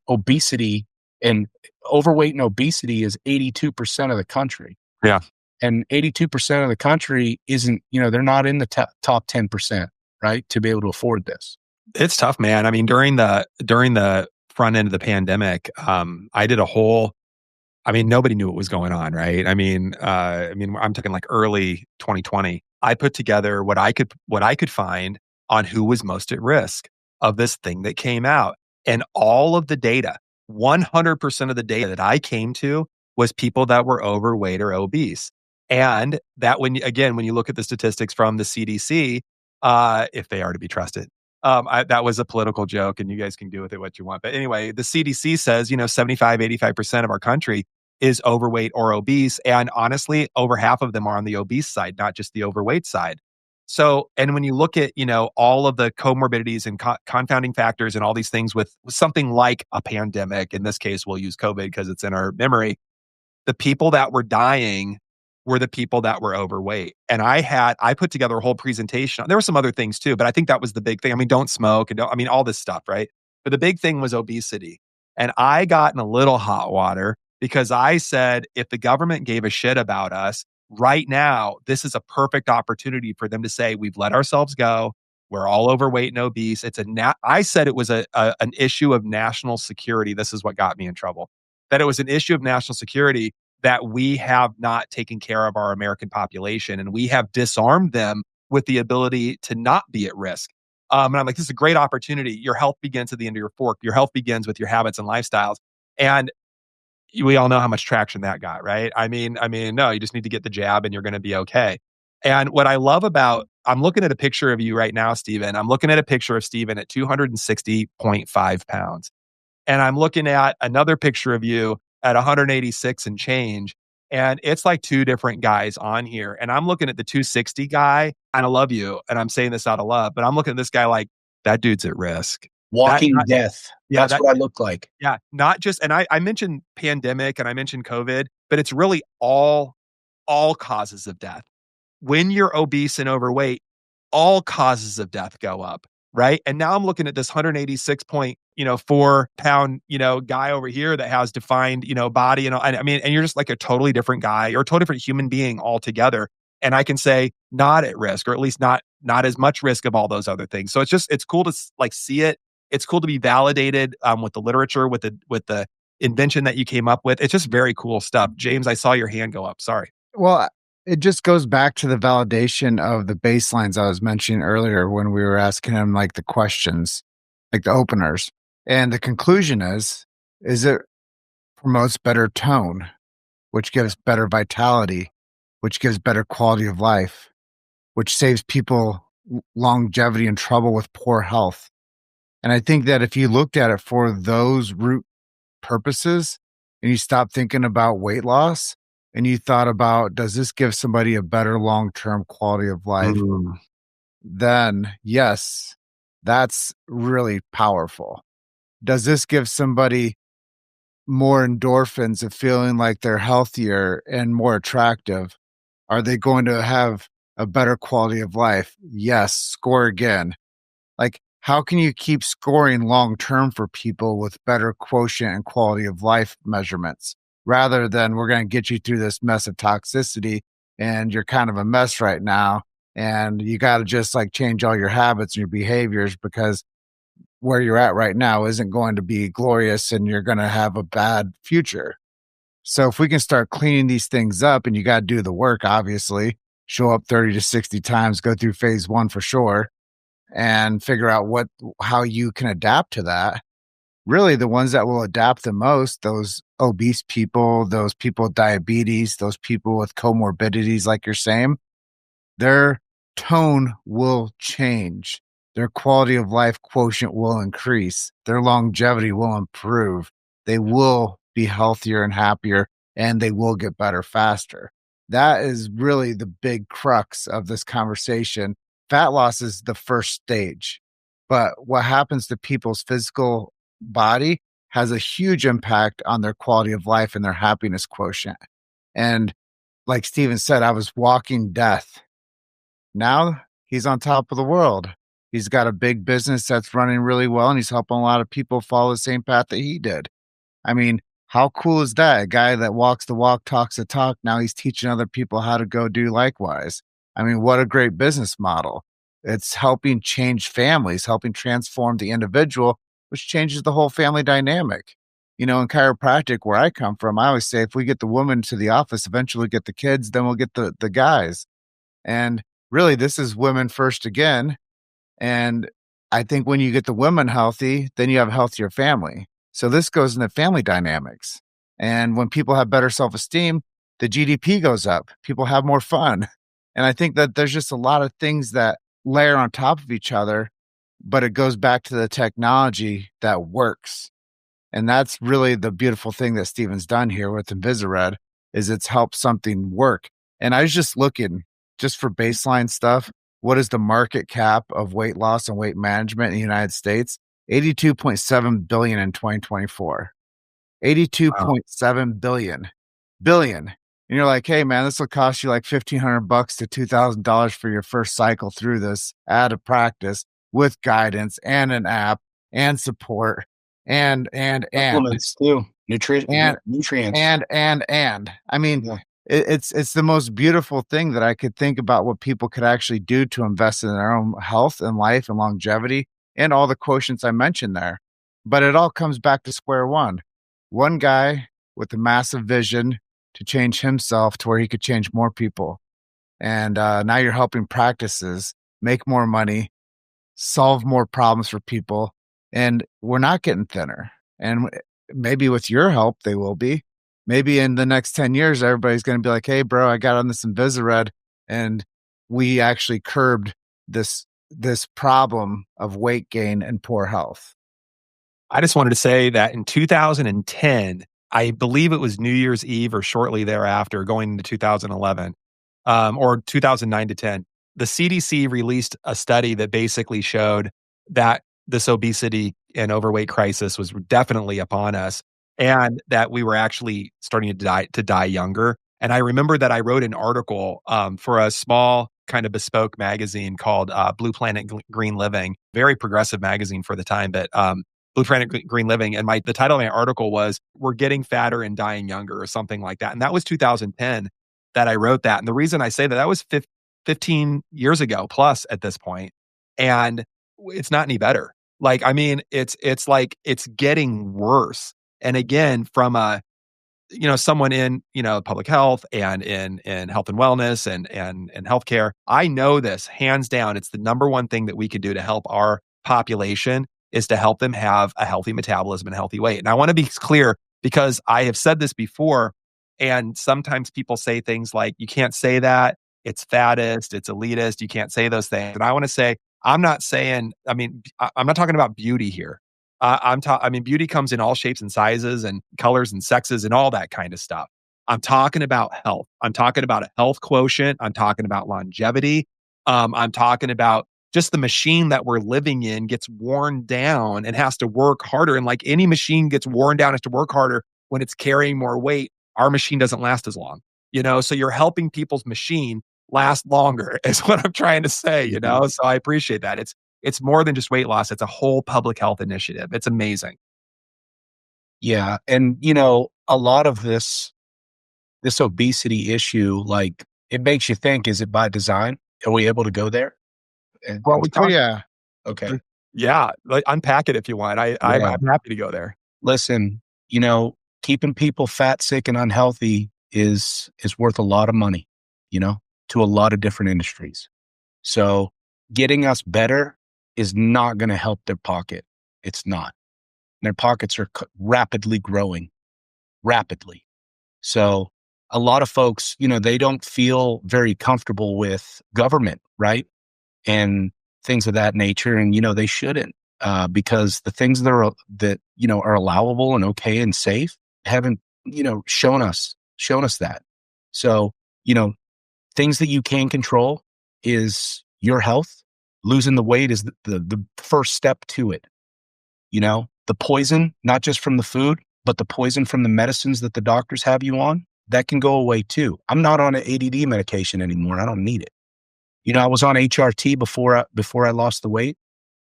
obesity, and overweight and obesity is 82% of the country. Yeah. And 82% of the country isn't, they're not in the top 10%, right? To be able to afford this. It's tough, man. I mean, during the front end of the pandemic, I did nobody knew what was going on, right? I'm talking like early 2020. I put together what I could find on who was most at risk of this thing that came out. And all of the data, 100% of the data that I came to was people that were overweight or obese. And that when you look at the statistics from the CDC, if they are to be trusted, that was a political joke and you guys can do with it what you want. But anyway, the CDC says, 75, 85% of our country is overweight or obese. And honestly, over half of them are on the obese side, not just the overweight side. So, and when you look at, all of the comorbidities and confounding factors and all these things with something like a pandemic, in this case, we'll use COVID because it's in our memory, the people that were dying were the people that were overweight. And I put together a whole presentation. There were some other things too, but I think that was the big thing. Don't smoke and all this stuff, right? But the big thing was obesity. And I got in a little hot water because I said, if the government gave a shit about us right now, this is a perfect opportunity for them to say, we've let ourselves go. We're all overweight and obese. I said it was an issue of national security. This is what got me in trouble. That it was an issue of national security that we have not taken care of our American population and we have disarmed them with the ability to not be at risk. And I'm like, this is a great opportunity. Your health begins at the end of your fork. Your health begins with your habits and lifestyles. And we all know how much traction that got, right? No, you just need to get the jab and you're going to be okay. And what I love I'm looking at a picture of you right now, Stephen. I'm looking at a picture of Stephen at 260.5 pounds. And I'm looking at another picture of you at 186 and change. And it's like 2 different guys on here. And I'm looking at the 260 guy, and I love you. And I'm saying this out of love, but I'm looking at this guy like, that dude's at risk. Walking death. Yeah, that's what I look like. Yeah. Not just, and I mentioned pandemic and I mentioned COVID, but it's really all causes of death. When you're obese and overweight, all causes of death go up. Right. And now I'm looking at this 186.4 pound, guy over here that has defined, body. And you're just like a totally different guy or a totally different human being altogether. And I can say not at risk, or at least not as much risk of all those other things. So it's cool to like see it. It's cool to be validated with the literature, with the invention that you came up with. It's just very cool stuff. James, I saw your hand go up. Sorry. Well, it just goes back to the validation of the baselines I was mentioning earlier when we were asking him like the questions, like the openers. And the conclusion is it promotes better tone, which gives better vitality, which gives better quality of life, which saves people longevity and trouble with poor health. And I think that if you looked at it for those root purposes and you stop thinking about weight loss, and you thought about, does this give somebody a better long-term quality of life? Then yes, that's really powerful. Does this give somebody more endorphins of feeling like they're healthier and more attractive? Are they going to have a better quality of life? Yes, score again. Like, how can you keep scoring long term for people with better quotient and quality of life measurements rather than we're going to get you through this mess of toxicity and you're kind of a mess right now and you got to just like change all your habits and your behaviors because where you're at right now isn't going to be glorious and you're going to have a bad future. So if we can start cleaning these things up, and you got to do the work, obviously, show up 30 to 60 times, go through phase 1 for sure, and figure out how you can adapt to that. Really, the ones that will adapt the most, those obese people, those people with diabetes, those people with comorbidities, like you're saying, their tone will change. Their quality of life quotient will increase. Their longevity will improve. They will be healthier and happier, and they will get better faster. That is really the big crux of this conversation. Fat loss is the first stage, but what happens to people's physical body has a huge impact on their quality of life and their happiness quotient. And like Steven said, I was walking death. Now he's on top of the world. He's got a big business that's running really well, and he's helping a lot of people follow the same path that he did. I mean, how cool is that? A guy that walks the walk, talks the talk. Now he's teaching other people how to go do likewise. I mean, what a great business model. It's helping change families, helping transform the individual, which changes the whole family dynamic. You know, in chiropractic, where I come from, I always say if we get the woman to the office, eventually we get the kids, then we'll get the guys. And really, this is women first again. And I think when you get the women healthy, then you have a healthier family. So this goes into family dynamics. And when people have better self-esteem, the GDP goes up. People have more fun. And I think that there's just a lot of things that layer on top of each other, but it goes back to the technology that works. And that's really the beautiful thing that Steven's done here with invisa-RED is it's helped something work. And I was just looking just for baseline stuff. What is the market cap of weight loss and weight management in the United States? $82.7 billion in 2024. $82.7 billion. And you're like, hey man, this will cost you like $1,500 to $2,000 for your first cycle through this at a practice with guidance and an app and support and supplements too, nutrients. And I mean, Yeah. it's the most beautiful thing that I could think about what people could actually do to invest in their own health and life and longevity and all the quotients I mentioned there. But it all comes back to square one. One guy with a massive vision to change himself to where he could change more people. And now you're helping practices make more money, solve more problems for people. And we're not getting thinner. And maybe with your help, they will be. Maybe in the next 10 years, everybody's going to be like, hey, bro, I got on this invisa-RED and we actually curbed this problem of weight gain and poor health. I just wanted to say that in 2010, I believe it was New Year's Eve or shortly thereafter, going into 2011, or 2009 to 10, the CDC released a study that basically showed that this obesity and overweight crisis was definitely upon us, and that we were actually starting to die younger. And I remember that I wrote an article for a small kind of bespoke magazine called Blue Planet Green Living, very progressive magazine for the time, but Blue Planet Green Living. And the title of my article was "We're Getting Fatter and Dying Younger" or something like that. And that was 2010 that I wrote that. And the reason I say that was 15 years ago plus at this point, and it's not any better. Like, I mean, it's like it's getting worse. And again, from someone in, public health and in health and wellness and healthcare, I know this hands down. It's the number one thing that we could do to help our population is to help them have a healthy metabolism and healthy weight. And I want to be clear because I have said this before, and sometimes people say things like, you can't say that, it's fattist, it's elitist, you can't say those things. And I want to say, I'm not talking about beauty here. Beauty comes in all shapes and sizes and colors and sexes and all that kind of stuff. I'm talking about health. I'm talking about a health quotient. I'm talking about longevity. I'm talking about just the machine that we're living in gets worn down and has to work harder. And like any machine gets worn down, has to work harder. when it's carrying more weight, our machine doesn't last as long. So you're helping people's machine last longer is what I'm trying to say. So I appreciate that. It's more than just weight loss. It's a whole public health initiative. It's amazing. Yeah. And, a lot of this obesity issue, like, it makes you think, is it by design? Are we able to go there? Well, we Oh talked. yeah. Okay. Yeah, like, unpack it if you want. I'm Yeah. happy to go there. Listen, keeping people fat, sick, and unhealthy is worth a lot of money, to a lot of different industries. So getting us better is not going to help their pocket. It's not. Their pockets are rapidly growing, rapidly. So a lot of folks, they don't feel very comfortable with government, right? And things of that nature. And, they shouldn't, because the things that are allowable and okay and safe haven't, shown us that. So, things that you can control is your health. Losing the weight is the first step to it. The poison, not just from the food, but the poison from the medicines that the doctors have you on, that can go away too. I'm not on an ADD medication anymore. I don't need it. I was on HRT before I lost the weight.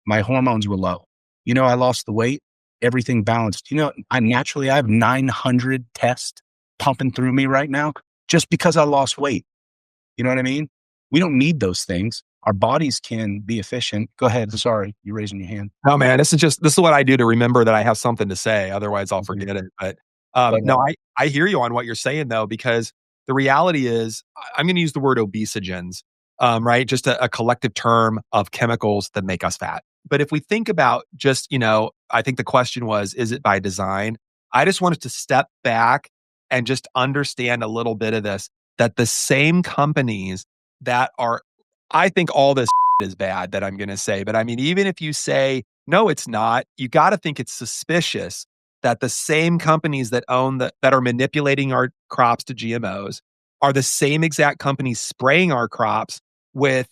My hormones were low. I lost the weight, everything balanced. I have 900 tests pumping through me right now just because I lost weight. You know what I mean? We don't need those things. Our bodies can be efficient. Go ahead. Sorry, you're raising your hand. No, man, this is what I do to remember that I have something to say. Otherwise, I'll forget it. But no, I hear you on what you're saying though, because the reality is, I'm going to use the word obesogens, right? Just a collective term of chemicals that make us fat. But if we think about just, I think the question was, is it by design? I just wanted to step back and just understand a little bit of this, that the same companies that are, I think all this is bad that I'm going to say, but I mean, even if you say, no, it's not, you got to think it's suspicious that the same companies that that are manipulating our crops to GMOs are the same exact companies spraying our crops with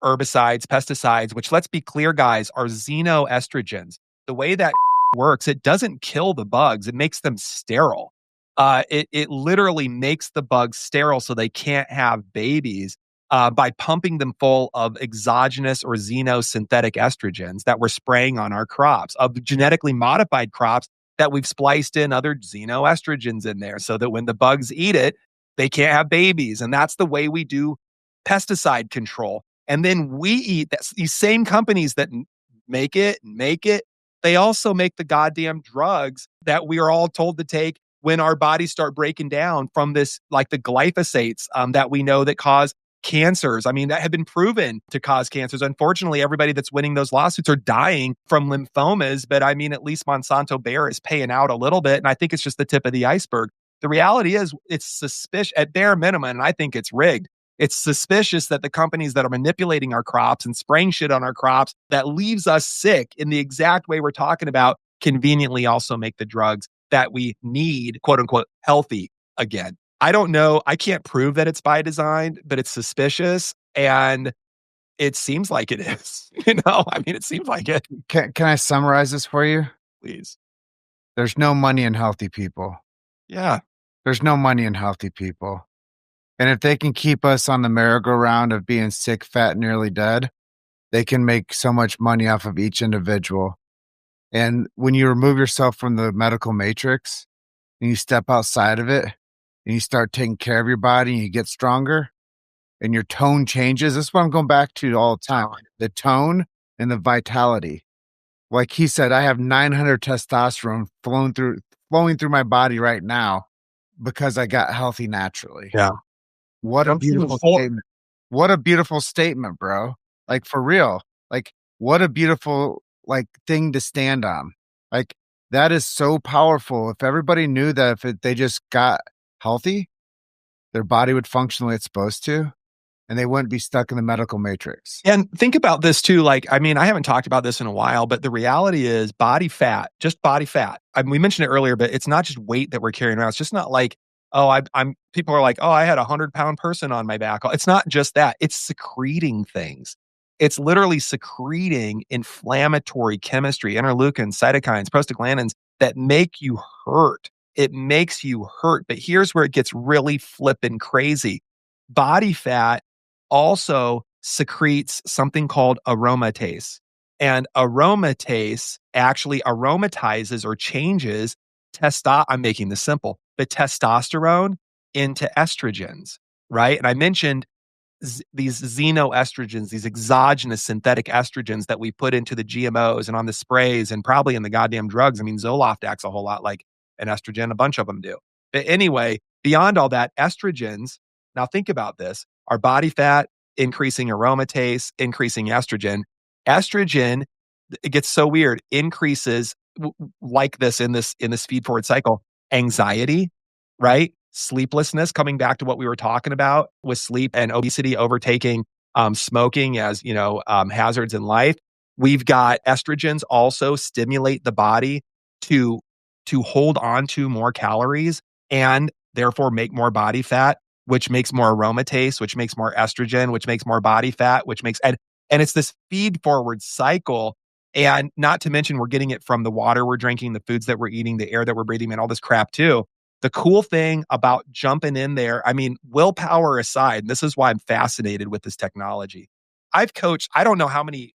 herbicides, pesticides, which, let's be clear, guys, are xenoestrogens. The way that works, it doesn't kill the bugs, it makes them sterile. It literally makes the bugs sterile so they can't have babies by pumping them full of exogenous or xenosynthetic estrogens that we're spraying on our crops, of genetically modified crops that we've spliced in other xenoestrogens in there so that when the bugs eat it, they can't have babies. And that's the way we do pesticide control. And then we eat that. These same companies that make it, they also make the goddamn drugs that we are all told to take when our bodies start breaking down from this, like the glyphosates that we know that cause cancers. I mean, that have been proven to cause cancers. Unfortunately, everybody that's winning those lawsuits are dying from lymphomas. But I mean, at least Monsanto Bayer is paying out a little bit. And I think it's just the tip of the iceberg. The reality is it's suspicious at bare minimum. And I think it's rigged. It's suspicious that the companies that are manipulating our crops and spraying shit on our crops that leaves us sick in the exact way we're talking about conveniently also make the drugs that we need, quote unquote, healthy again. I don't know. I can't prove that it's by design, but it's suspicious. And it seems like it is. I mean, it seems like it. Can I summarize this for you? Please. There's no money in healthy people. Yeah. There's no money in healthy people. And if they can keep us on the merry-go-round of being sick, fat, nearly dead, they can make so much money off of each individual. And when you remove yourself from the medical matrix and you step outside of it and you start taking care of your body and you get stronger and your tone changes, this is what I'm going back to all the time. The tone and the vitality. Like he said, I have 900 testosterone flowing through my body right now because I got healthy naturally. Yeah. What a beautiful statement. What a beautiful statement, bro. Like, for real. Like, what a beautiful thing to stand on. Like, that is so powerful. If everybody knew that if they just got healthy, their body would function the way it's supposed to, and they wouldn't be stuck in the medical matrix. And think about this too. I haven't talked about this in a while, but the reality is body fat, just body fat. We mentioned it earlier, but it's not just weight that we're carrying around. It's just not like, oh, people are like, oh, I had a 100-pound person on my back. It's not just that. It's secreting things. It's literally secreting inflammatory chemistry, interleukins, cytokines, prostaglandins that make you hurt. it makes you hurt. But here's where it gets really flippin' crazy. Body fat also secretes something called aromatase. And aromatase actually aromatizes or changes I'm making this simple, but testosterone into estrogens, right? And I mentioned these xenoestrogens, these exogenous synthetic estrogens that we put into the GMOs and on the sprays and probably in the goddamn drugs. I mean, Zoloft acts a whole lot like an estrogen, a bunch of them do. But anyway, beyond all that, estrogens, now think about this, our body fat, increasing aromatase, increasing estrogen. Estrogen, it gets so weird, increases like this in this feed forward cycle, anxiety, right? Sleeplessness, coming back to what we were talking about with sleep and obesity overtaking smoking as hazards in life. We've got estrogens also stimulate the body to hold on to more calories and therefore make more body fat, which makes more aromatase, which makes more estrogen, which makes more body fat, which makes and it's this feed forward cycle. And not to mention, we're getting it from the water we're drinking, the foods that we're eating, the air that we're breathing, and all this crap too. The cool thing about jumping in there, I mean, willpower aside, and this is why I'm fascinated with this technology. I've coached, I don't know how many,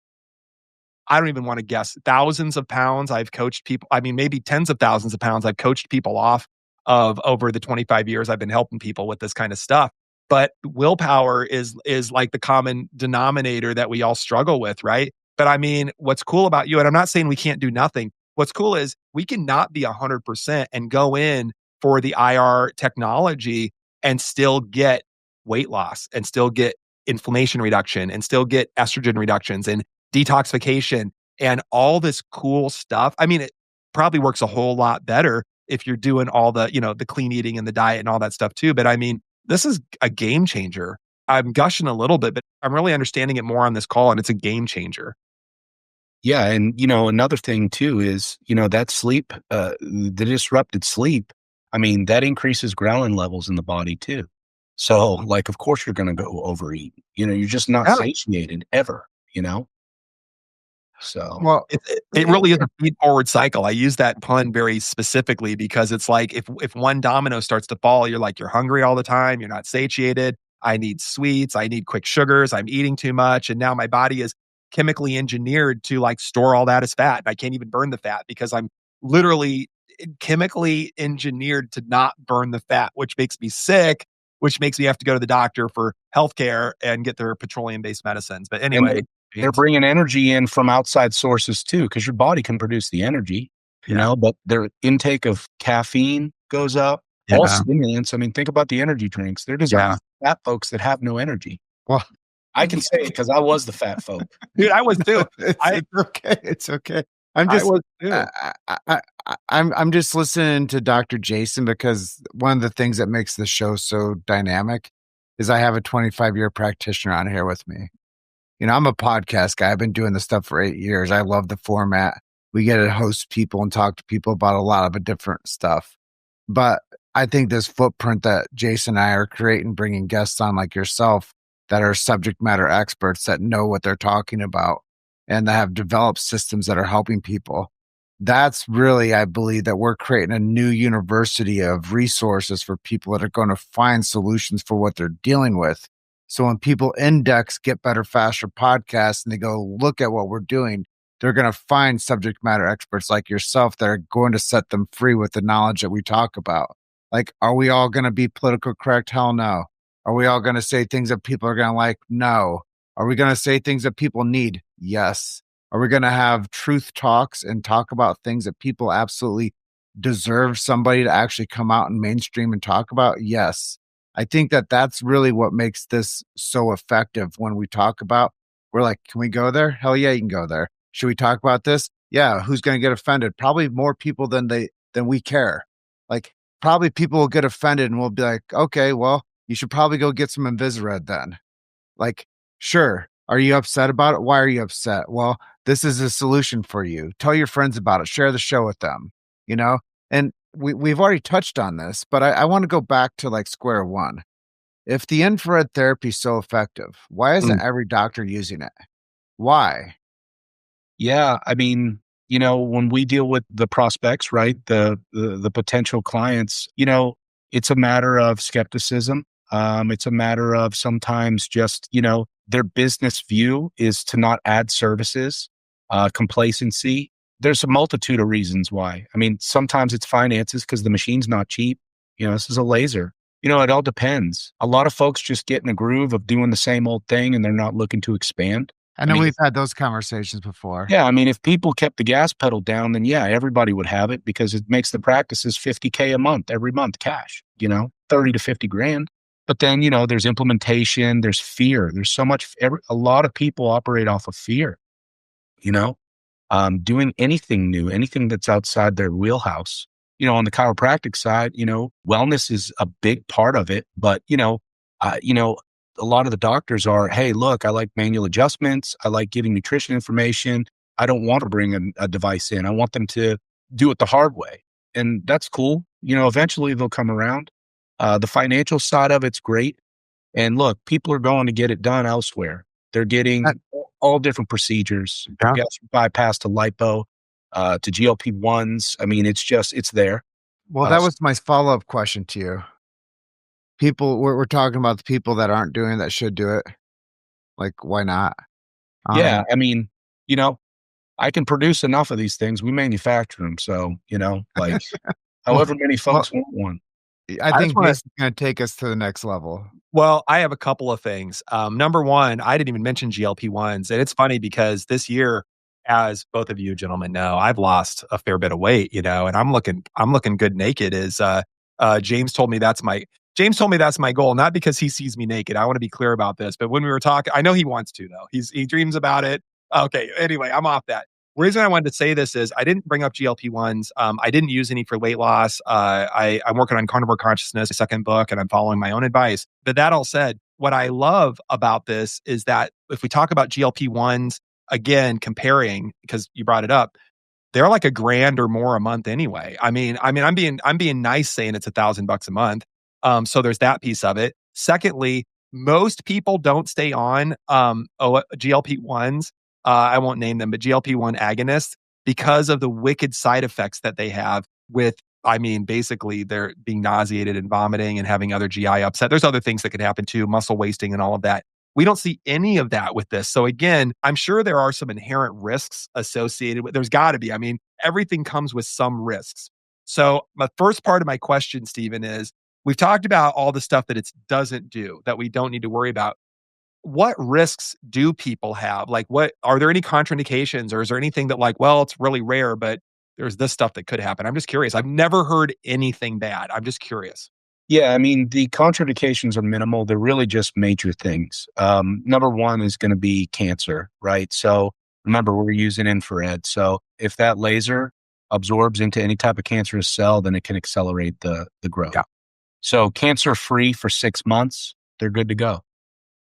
I don't even want to guess, thousands of pounds I've coached people. I mean, maybe tens of thousands of pounds I've coached people off of over the 25 years I've been helping people with this kind of stuff. But willpower is like the common denominator that we all struggle with, right? But I mean, what's cool about you, and I'm not saying we can't do nothing. What's cool is we can not be 100% and go in for the IR technology and still get weight loss and still get inflammation reduction and still get estrogen reductions and detoxification and all this cool stuff. I mean, it probably works a whole lot better if you're doing all the, the clean eating and the diet and all that stuff too. But I mean, this is a game changer. I'm gushing a little bit, but I'm really understanding it more on this call, and it's a game changer. Yeah. And, another thing too is, that sleep, the disrupted sleep, I mean, that increases ghrelin levels in the body too. So, like, of course, you're going to go overeat. You're just not Yeah. satiated ever, So, Well, it really is a feed forward cycle. I use that pun very specifically because it's like if one domino starts to fall, you're hungry all the time. You're not satiated. I need sweets. I need quick sugars. I'm eating too much. And now my body is chemically engineered to store all that as fat. I can't even burn the fat because I'm literally chemically engineered to not burn the fat, which makes me sick, which makes me have to go to the doctor for healthcare and get their petroleum-based medicines. But and anyway, they're bringing energy in from outside sources too, because your body can produce the energy, but their intake of caffeine goes up. All stimulants. I mean, think about the energy drinks. They're designed for fat folks that have no energy. Well, I can say it because I was the fat folk. Dude, I was too. It's okay. It's okay. I'm I just was too. I'm just listening to Dr. Jason because one of the things that makes the show so dynamic is I have a 25-year practitioner on here with me. I'm a podcast guy. I've been doing this stuff for 8 years. I love the format. We get to host people and talk to people about a lot of different stuff. But I think this footprint that Jason and I are creating, bringing guests on like yourself that are subject matter experts that know what they're talking about and that have developed systems that are helping people. That's really, I believe, that we're creating a new university of resources for people that are going to find solutions for what they're dealing with. So when people index Get Better Faster podcast and they go look at what we're doing, they're going to find subject matter experts like yourself that are going to set them free with the knowledge that we talk about. Like, are we all going to be political correct? Hell no. Are we all going to say things that people are going to like? No. Are we going to say things that people need? Yes. Are we going to have truth talks and talk about things that people absolutely deserve somebody to actually come out and mainstream and talk about? Yes. I think that that's really what makes this so effective when we talk about, we're like, can we go there? Hell yeah, you can go there. Should we talk about this? Yeah. Who's going to get offended? Probably more people than we care. Like, probably people will get offended and we'll be like, okay, well, you should probably go get some invisa-RED then. Like, sure. Are you upset about it? Why are you upset? Well, this is a solution for you. Tell your friends about it. Share the show with them, And we've already touched on this, but I want to go back to square one. If the infrared therapy is so effective, why isn't every doctor using it? Why? Yeah. I mean, when we deal with the prospects, right, the potential clients, it's a matter of skepticism. It's a matter of sometimes just, their business view is to not add services, complacency. There's a multitude of reasons why. I mean, sometimes it's finances because the machine's not cheap. This is a laser. It all depends. A lot of folks just get in a groove of doing the same old thing and they're not looking to expand. I know we've had those conversations before. Yeah, I mean, if people kept the gas pedal down, then yeah, everybody would have it because it makes the practices $50K a month, every month, cash, 30 to 50 grand. But then, there's implementation, there's fear. There's so much, a lot of people operate off of fear, doing anything new, anything that's outside their wheelhouse. On the chiropractic side, wellness is a big part of it. But, a lot of the doctors are, hey, look, I like manual adjustments. I like giving nutrition information. I don't want to bring a device in. I want them to do it the hard way. And that's cool. Eventually they'll come around. The financial side of it's great. And look, people are going to get it done elsewhere. They're getting all different procedures, bypass to lipo, to GLP-1s. I mean, it's there. Well, that was my follow-up question to you. We're talking about the people that aren't doing it that should do it. Like, why not? Yeah. I mean, I can produce enough of these things. We manufacture them. So, however many folks want one. I think this is going to take us to the next level. Well, I have a couple of things. Number one, I didn't even mention GLP-1s. And it's funny because this year, as both of you gentlemen know, I've lost a fair bit of weight, and I'm looking good naked. James told me that's my goal, not because he sees me naked. I want to be clear about this. But when we were talking, I know he wants to, though. He dreams about it. Okay. Anyway, I'm off that. The reason I wanted to say this is I didn't bring up GLP-1s. I didn't use any for weight loss. I'm working on carnivore consciousness, the second book, and I'm following my own advice. But that all said, what I love about this is that if we talk about GLP-1s, again, comparing, because you brought it up, they're like $1,000 or more a month anyway. I mean, I'm being nice saying it's $1,000 a month. So there's that piece of it. Secondly, most people don't stay on GLP-1s. I won't name them, but GLP-1 agonists because of the wicked side effects that they have with, basically they're being nauseated and vomiting and having other GI upset. There's other things that could happen too, muscle wasting and all of that. We don't see any of that with this. So again, I'm sure there are some inherent risks associated with, there's got to be. Everything comes with some risks. So my first part of my question, Stephen, is we've talked about all the stuff that it doesn't do, that we don't need to worry about. What risks do people have? Like, what are there any contraindications, or is there anything that it's really rare, but there's this stuff that could happen? I'm just curious. I've never heard anything bad. I'm just curious. Yeah, the contraindications are minimal. They're really just major things. Number one is going to be cancer, right? So remember, we're using infrared. So if that laser absorbs into any type of cancerous cell, then it can accelerate the growth. Yeah. So cancer-free for 6 months, they're good to go.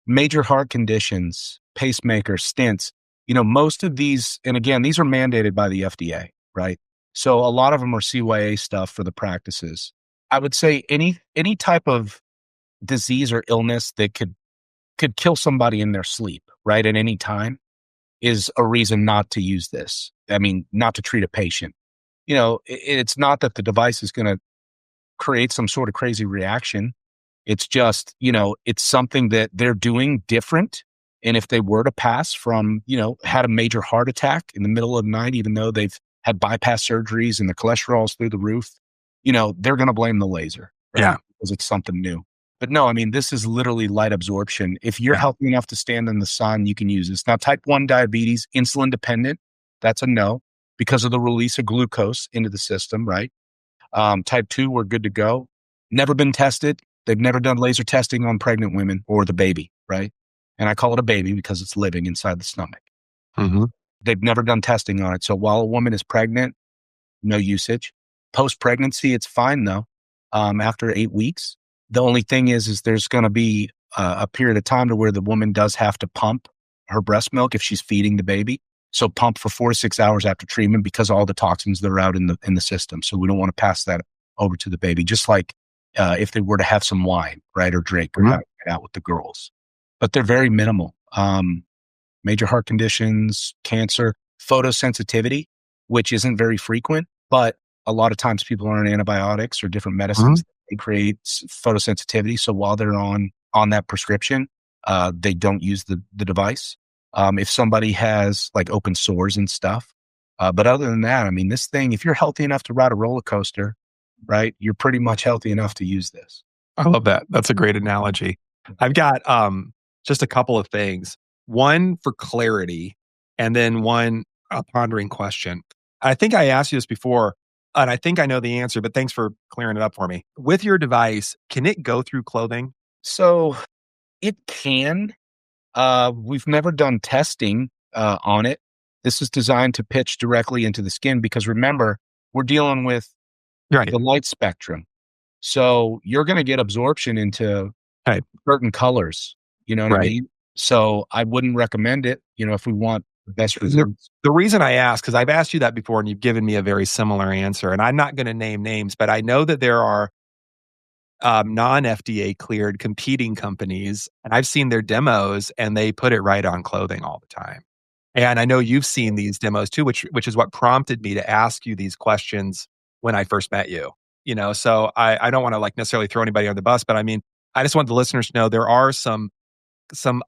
Major heart conditions, pacemakers, stents, most of these, and again, these are mandated by the FDA, right? So a lot of them are CYA stuff for the practices. I would say any type of disease or illness that could kill somebody in their sleep, right, at any time is a reason not to use this. Not to treat a patient. It's not that the device is going to create some sort of crazy reaction. It's just, it's something that they're doing different. And if they were to pass from, had a major heart attack in the middle of the night, even though they've had bypass surgeries and the cholesterol's through the roof, they're going to blame the laser. Right? Yeah. Because it's something new. But no, this is literally light absorption. If you're healthy enough to stand in the sun, you can use this. Now, type 1 diabetes, insulin dependent, that's a no because of the release of glucose into the system, right? Type 2, we're good to go. Never been tested. They've never done laser testing on pregnant women or the baby, right? And I call it a baby because it's living inside the stomach. Mm-hmm. They've never done testing on it. So while a woman is pregnant, no usage. Post-pregnancy, it's fine though. After 8 weeks, the only thing is there's going to be a period of time to where the woman does have to pump her breast milk if she's feeding the baby. So pump for 4 to 6 hours after treatment because all the toxins that are out in the system. So we don't want to pass that over to the baby. Just like if they were to have some wine, right, or drink, or have it out with the girls. But they're very minimal. Major heart conditions, cancer, photosensitivity. which isn't very frequent, but a lot of times people are on antibiotics or different medicines. They create photosensitivity. So while they're on that prescription, they don't use the device. If somebody has like open sores and stuff. But other than that, I mean, this thing, if you're healthy enough to ride a roller coaster, right, you're pretty much healthy enough to use this. I love that. That's a great analogy. I've got just a couple of things. One for clarity, and then one a pondering question. I think I asked you this before, and I think I know the answer, but thanks for clearing it up for me. With your device, can it go through clothing? So it can. We've never done testing on it. This is designed to pitch directly into the skin because remember, we're dealing with Right. the light spectrum. So you're going to get absorption into Right. certain colors. You know what I Right. mean? So I wouldn't recommend it, if we want the best results. The reason I ask, because I've asked you that before and you've given me a very similar answer, and I'm not going to name names, but I know that there are non-FDA cleared competing companies, and I've seen their demos and they put it right on clothing all the time. And I know you've seen these demos too, which is what prompted me to ask you these questions when I first met you. So I don't want to like necessarily throw anybody on the bus, but I mean, I just want the listeners to know there are some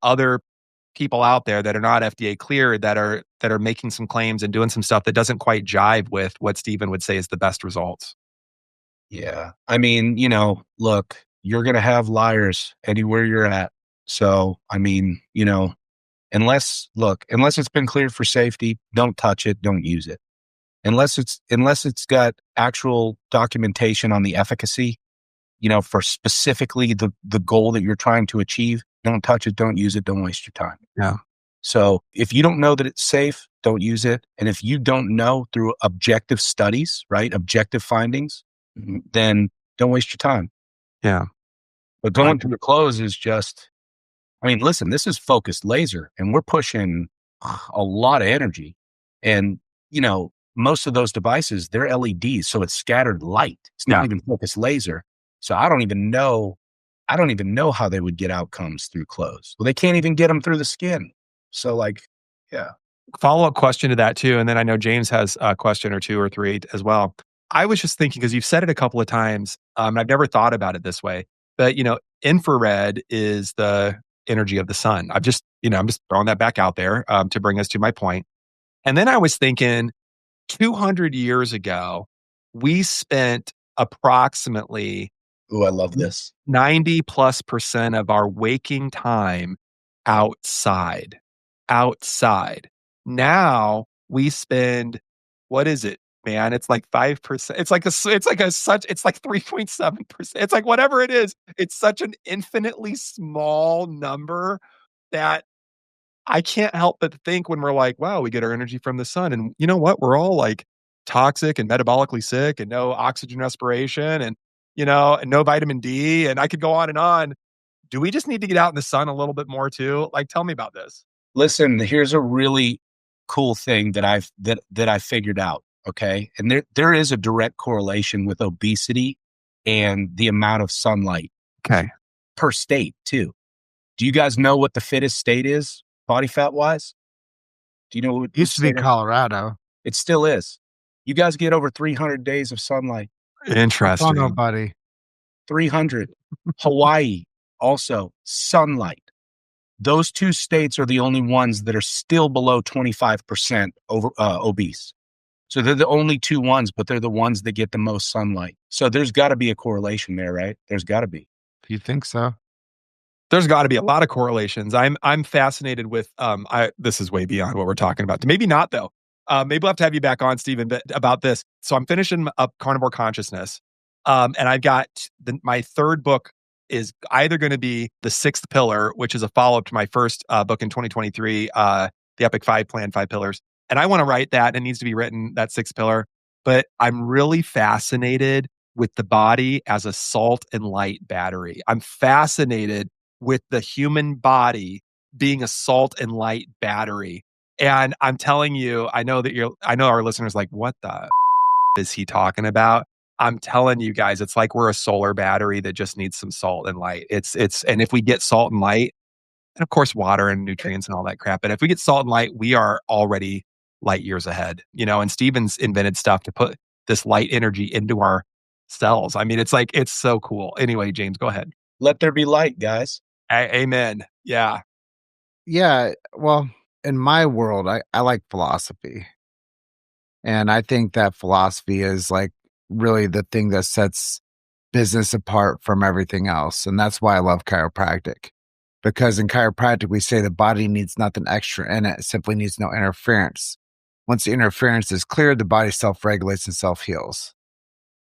other people out there that are not FDA cleared that are making some claims and doing some stuff that doesn't quite jive with what Stephen would say is the best results. Yeah. I mean, look, you're going to have liars anywhere you're at. So, I mean, unless it's been cleared for safety, don't touch it, don't use it. Unless it's got actual documentation on the efficacy, for specifically the goal that you're trying to achieve, don't touch it, don't use it, don't waste your time. Yeah. So if you don't know that it's safe, don't use it. And if you don't know through objective studies, right, objective findings, then don't waste your time. Yeah. But going through the clothes is just, I mean, listen, this is focused laser and we're pushing a lot of energy. And, most of those devices, they're LEDs. So it's scattered light. It's not even focused laser. So I don't even know how they would get outcomes through clothes. Well, they can't even get them through the skin. So yeah. Follow-up question to that too. And then I know James has a question or two or three as well. I was just thinking, because you've said it a couple of times, and I've never thought about it this way, but infrared is the energy of the sun. I'm just throwing that back out there to bring us to my point. And then I was thinking 200 years ago, we spent approximately Ooh, I love this. 90+% of our waking time outside. Now we spend, what is it, man? It's like 5%. It's like 3.7%. It's like whatever it is. It's such an infinitely small number that I can't help but think when we're like, wow, we get our energy from the sun. And you know what? We're all like toxic and metabolically sick and no oxygen respiration and, and no vitamin D. And I could go on and on. Do we just need to get out in the sun a little bit more too? Like, tell me about this. Listen, here's a really cool thing that I figured out. Okay. And there is a direct correlation with obesity and the amount of sunlight. Okay. Per state too. Do you guys know what the fittest state is, body fat wise? Do you know what it used to be Colorado? It still is. You guys get over 300 days of sunlight. Interesting. I don't know, buddy. 300. Hawaii, also sunlight. Those two states are the only ones that are still below 25% obese. So they're the only two ones, but they're the ones that get the most sunlight. So there's got to be a correlation there, right? There's got to be. Do you think so? There's got to be a lot of correlations. I'm fascinated with this is way beyond what we're talking about. Maybe not though. Maybe we'll have to have you back on, Stephen, about this. So I'm finishing up Carnivore Consciousness, and I've got my third book is either going to be The Sixth Pillar, which is a follow-up to my first book in 2023, The Epic 5 Plan, 5 Pillars. And I want to write that. It needs to be written, that sixth pillar. But I'm really fascinated with the body as a salt and light battery. I'm fascinated with the human body being a salt and light battery. And I'm telling you, I know our listeners like, what the is he talking about? I'm telling you guys, it's like we're a solar battery that just needs some salt and light. And if we get salt and light, and of course water and nutrients and all that crap, but if we get salt and light, we are already light years ahead, and Stephen's invented stuff to put this light energy into our cells. I mean, it's so cool. Anyway, James, go ahead. Let there be light, guys. Amen. Yeah. Yeah. Well, in my world, I like philosophy. And I think that philosophy is like really the thing that sets business apart from everything else. And that's why I love chiropractic. Because in chiropractic, we say the body needs nothing extra in it. It simply needs no interference. Once the interference is cleared, the body self-regulates and self-heals.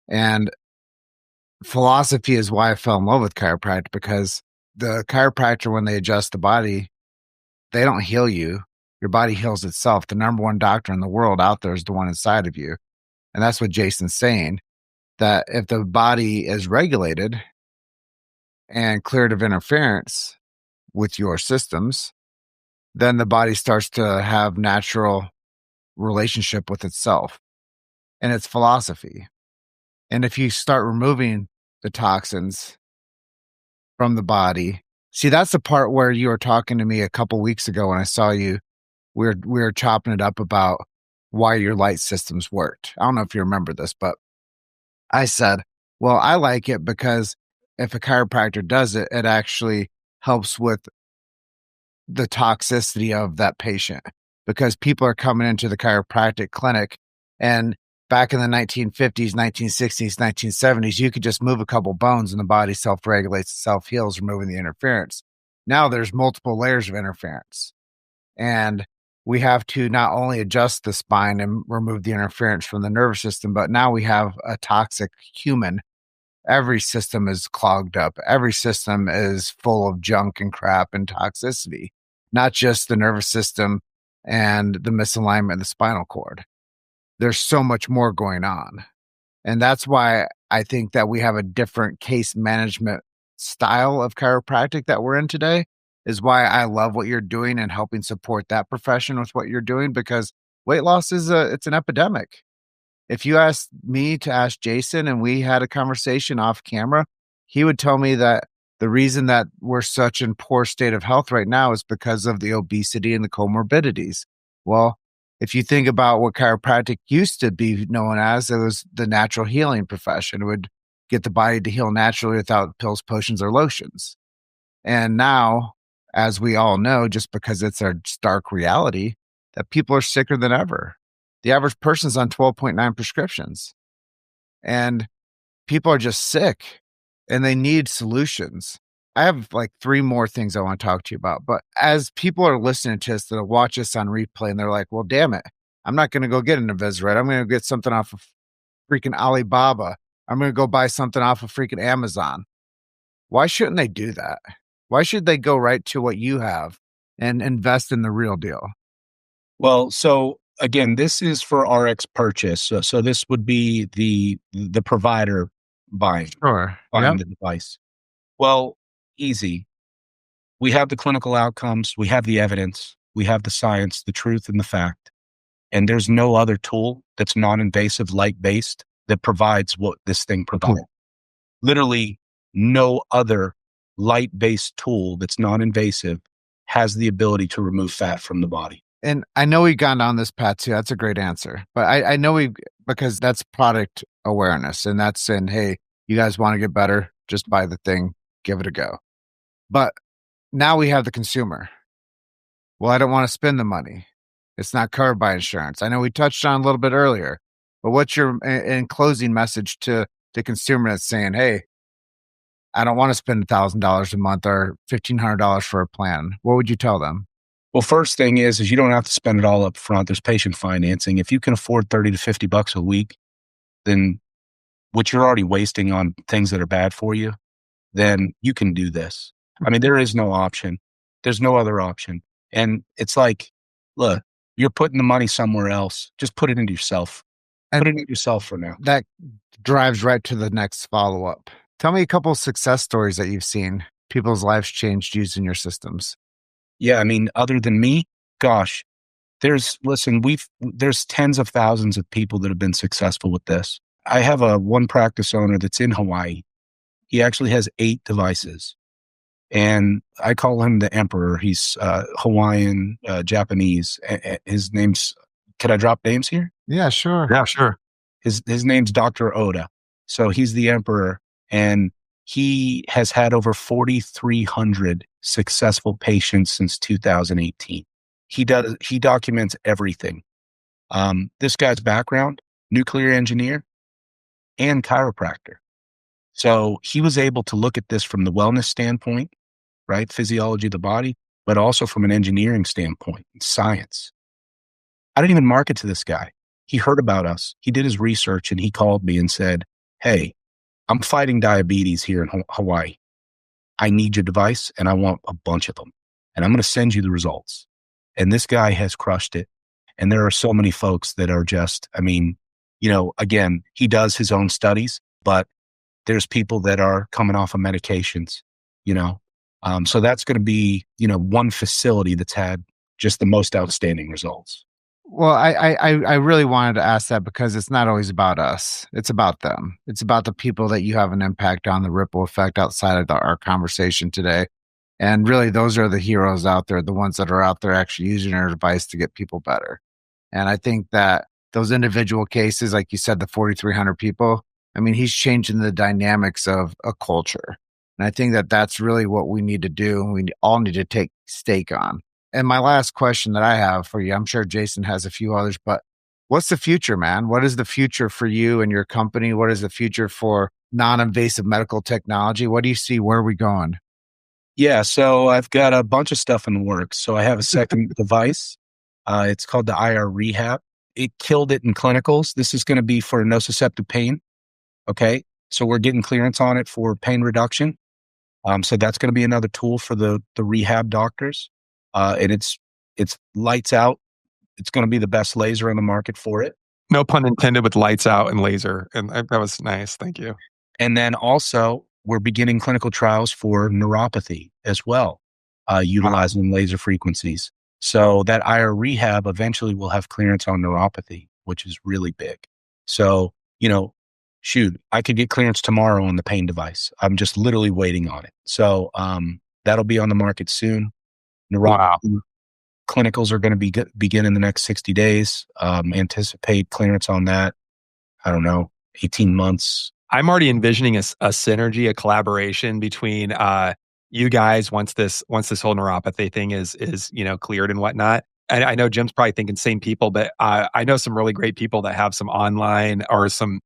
And philosophy is why I fell in love with chiropractic, because the chiropractor, when they adjust the body, they don't heal you. Your body heals itself. The number one doctor in the world out there is the one inside of you. And that's what Jason's saying, that if the body is regulated and cleared of interference with your systems, then the body starts to have natural relationship with itself. And it's philosophy. And if you start removing the toxins from the body, see, that's the part where you were talking to me a couple weeks ago when I saw you. We were chopping it up about why your light systems worked. I don't know if you remember this, but I said, well, I like it because if a chiropractor does it, it actually helps with the toxicity of that patient, because people are coming into the chiropractic clinic, and back in the 1950s, 1960s, 1970s, you could just move a couple bones and the body self-regulates, self-heals, removing the interference. Now there's multiple layers of interference. And we have to not only adjust the spine and remove the interference from the nervous system, but now we have a toxic human. Every system is clogged up. Every system is full of junk and crap and toxicity, not just the nervous system and the misalignment of the spinal cord. There's so much more going on. And that's why I think that we have a different case management style of chiropractic that we're in today, is why I love what you're doing and helping support that profession with what you're doing, because weight loss it's an epidemic. If you asked me to ask Jason and we had a conversation off camera, he would tell me that the reason that we're such in poor state of health right now is because of the obesity and the comorbidities. Well, if you think about what chiropractic used to be known as, it was the natural healing profession. It would get the body to heal naturally without pills, potions, or lotions. And now, as we all know, just because it's our stark reality, that people are sicker than ever. The average person's on 12.9 prescriptions. And people are just sick and they need solutions. I have like 3 more things I want to talk to you about. But as people are listening to us that watch us on replay and they're like, well, damn it, I'm not going to go get an invisa-RED. I'm going to get something off of freaking Alibaba. I'm going to go buy something off of freaking Amazon. Why shouldn't they do that? Why should they go right to what you have and invest in the real deal? Well, so again, this is for RX purchase. So this would be the provider buying the device. Well, easy. We have the clinical outcomes, we have the evidence, we have the science, the truth, and the fact. And there's no other tool that's non-invasive, light-based that provides what this thing provides. Literally, no other light-based tool that's non-invasive has the ability to remove fat from the body. And I know we've gone down this path too. That's a great answer. But I know because that's product awareness, and that's saying, hey, you guys want to get better, just buy the thing, give it a go. But now we have the consumer. Well, I don't want to spend the money. It's not covered by insurance. I know we touched on a little bit earlier, but what's your in closing message to the consumer that's saying, hey, I don't want to spend $1,000 a month or $1,500 for a plan? What would you tell them? Well, first thing is you don't have to spend it all up front. There's patient financing. If you can afford $30 to $50 a week, then what you're already wasting on things that are bad for you, then you can do this. I mean, there is no option. There's no other option. And it's like, look, you're putting the money somewhere else. Just put it into yourself. Put it into yourself for now. That drives right to the next follow-up. Tell me a couple of success stories that you've seen. People's lives changed using your systems. Yeah, I mean, other than me, gosh, there's tens of thousands of people that have been successful with this. I have one practice owner that's in Hawaii. He actually has 8 devices. And I call him the emperor. He's Hawaiian, Japanese. His name's Could I drop names here? Yeah, sure. Yeah, sure. His name's Dr. Oda. So he's the emperor, and he has had over 4,300 successful patients since 2018. He documents everything. This guy's background, nuclear engineer and chiropractor. So he was able to look at this from the wellness standpoint, right? Physiology of the body, but also from an engineering standpoint, science. I didn't even market to this guy. He heard about us. He did his research and he called me and said, "Hey, I'm fighting diabetes here in Hawaii. I need your device and I want a bunch of them. And I'm going to send you the results." And this guy has crushed it. And there are so many folks that are just, I mean, again, he does his own studies, but there's people that are coming off of medications, so that's going to be, one facility that's had just the most outstanding results. Well, I really wanted to ask that because it's not always about us. It's about them. It's about the people that you have an impact on, the ripple effect outside of our conversation today. And really, those are the heroes out there, the ones that are out there actually using their device to get people better. And I think that those individual cases, like you said, the 4,300 people, I mean, he's changing the dynamics of a culture. And I think that that's really what we need to do. We all need to take stake on. And my last question that I have for you, I'm sure Jason has a few others, but what's the future, man? What is the future for you and your company? What is the future for non-invasive medical technology? What do you see? Where are we going? Yeah, so I've got a bunch of stuff in the works. So I have a second device. It's called the IR Rehab. It killed it in clinicals. This is going to be for nociceptive pain. Okay. So we're getting clearance on it for pain reduction. So that's going to be another tool for the rehab doctors. And it's lights out. It's going to be the best laser in the market for it. No pun intended with lights out and laser. And that was nice. Thank you. And then also we're beginning clinical trials for neuropathy as well, utilizing laser frequencies. So that IR Rehab eventually will have clearance on neuropathy, which is really big. So, shoot, I could get clearance tomorrow on the pain device. I'm just literally waiting on it. So that'll be on the market soon. Neuropathy clinicals are going to begin in the next 60 days. Anticipate clearance on that, I don't know, 18 months. I'm already envisioning a synergy, a collaboration between you guys once this whole neuropathy thing is cleared and whatnot. And I know Jim's probably thinking same people, but I know some really great people that have some online or some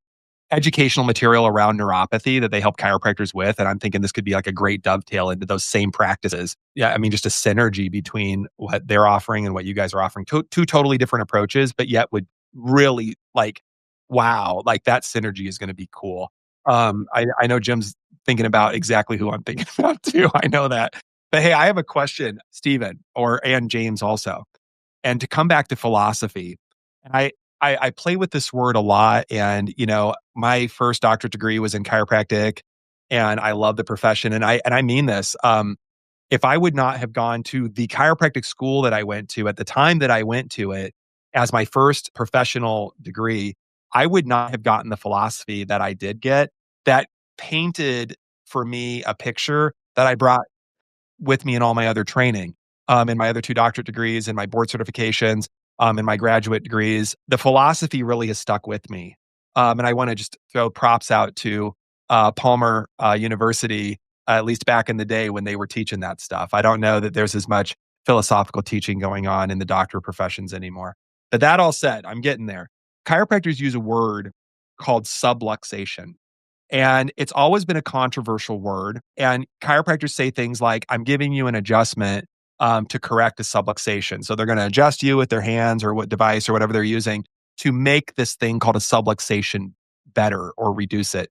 educational material around neuropathy that they help chiropractors with. And I'm thinking this could be like a great dovetail into those same practices. Yeah, I mean, just a synergy between what they're offering and what you guys are offering. Two totally different approaches, but yet would really wow, that synergy is going to be cool. I know Jim's thinking about exactly who I'm thinking about too. I know that. But hey, I have a question, Stephen, and James also. And to come back to philosophy, and I play with this word a lot. And, my first doctorate degree was in chiropractic and I love the profession. And I mean this, if I would not have gone to the chiropractic school that I went to at the time that I went to it as my first professional degree, I would not have gotten the philosophy that I did get that painted for me a picture that I brought with me in all my other training, in my other 2 doctorate degrees and my board certifications, and my graduate degrees. The philosophy really has stuck with me. And I want to just throw props out to Palmer University, at least back in the day when they were teaching that stuff. I don't know that there's as much philosophical teaching going on in the doctor professions anymore. But that all said, I'm getting there. Chiropractors use a word called subluxation. And it's always been a controversial word. And chiropractors say things like, I'm giving you an adjustment to correct a subluxation. So they're going to adjust you with their hands or what device or whatever they're using to make this thing called a subluxation better or reduce it.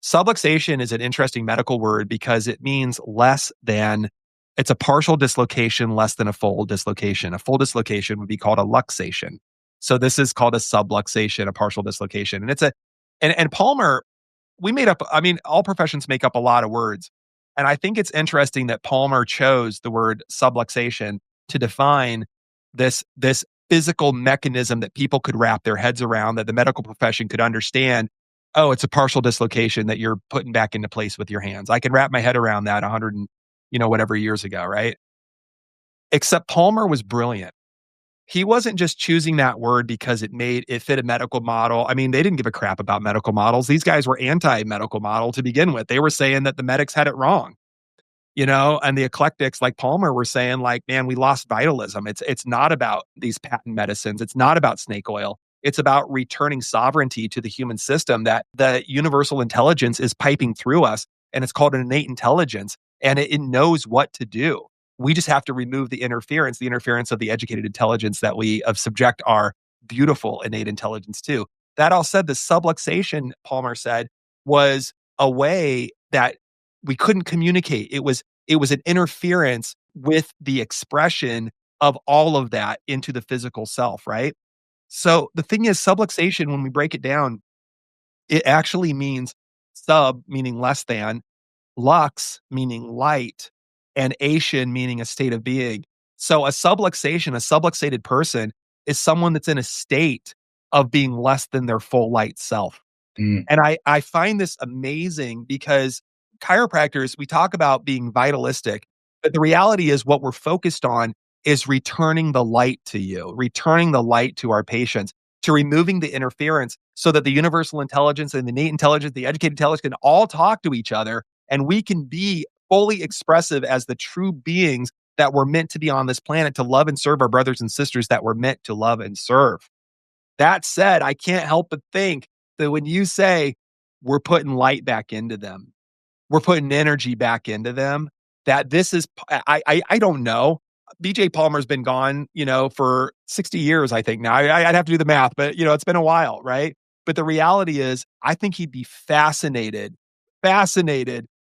Subluxation is an interesting medical word because it means it's a partial dislocation less than a full dislocation. A full dislocation would be called a luxation. So this is called a subluxation, a partial dislocation. And and Palmer, all professions make up a lot of words. And I think it's interesting that Palmer chose the word subluxation to define this physical mechanism that people could wrap their heads around, that the medical profession could understand. Oh, it's a partial dislocation that you're putting back into place with your hands. I can wrap my head around that 100 and whatever years ago, right? Except Palmer was brilliant. he wasn't just choosing that word because it fit a medical model. I mean, they didn't give a crap about medical models. These guys were anti-medical model to begin with. They were saying that the medics had it wrong, and the eclectics like Palmer were saying like, man, we lost vitalism. It's not about these patent medicines. It's not about snake oil. It's about returning sovereignty to the human system, that the universal intelligence is piping through us, and it's called an innate intelligence, and it knows what to do. We just have to remove the interference of the educated intelligence that we subject our beautiful innate intelligence to. That all said, the subluxation, Palmer said, was a way that we couldn't communicate. It was an interference with the expression of all of that into the physical self, right? So the thing is, subluxation, when we break it down, it actually means sub, meaning less than, lux, meaning light, and ation, meaning a state of being. So a subluxated person is someone that's in a state of being less than their full light self. Mm. And I find this amazing because chiropractors, we talk about being vitalistic, but the reality is what we're focused on is returning the light to you, returning the light to our patients, to removing the interference so that the universal intelligence and the innate intelligence, the educated intelligence can all talk to each other, and we can be fully expressive as the true beings that we're meant to be on this planet, to love and serve our brothers and sisters that we're meant to love and serve. That said, I can't help but think that when you say we're putting light back into them, we're putting energy back into them, that this is, I don't know. BJ Palmer's been gone, for 60 years, I think now. I'd have to do the math, but it's been a while, right? But the reality is, I think he'd be fascinated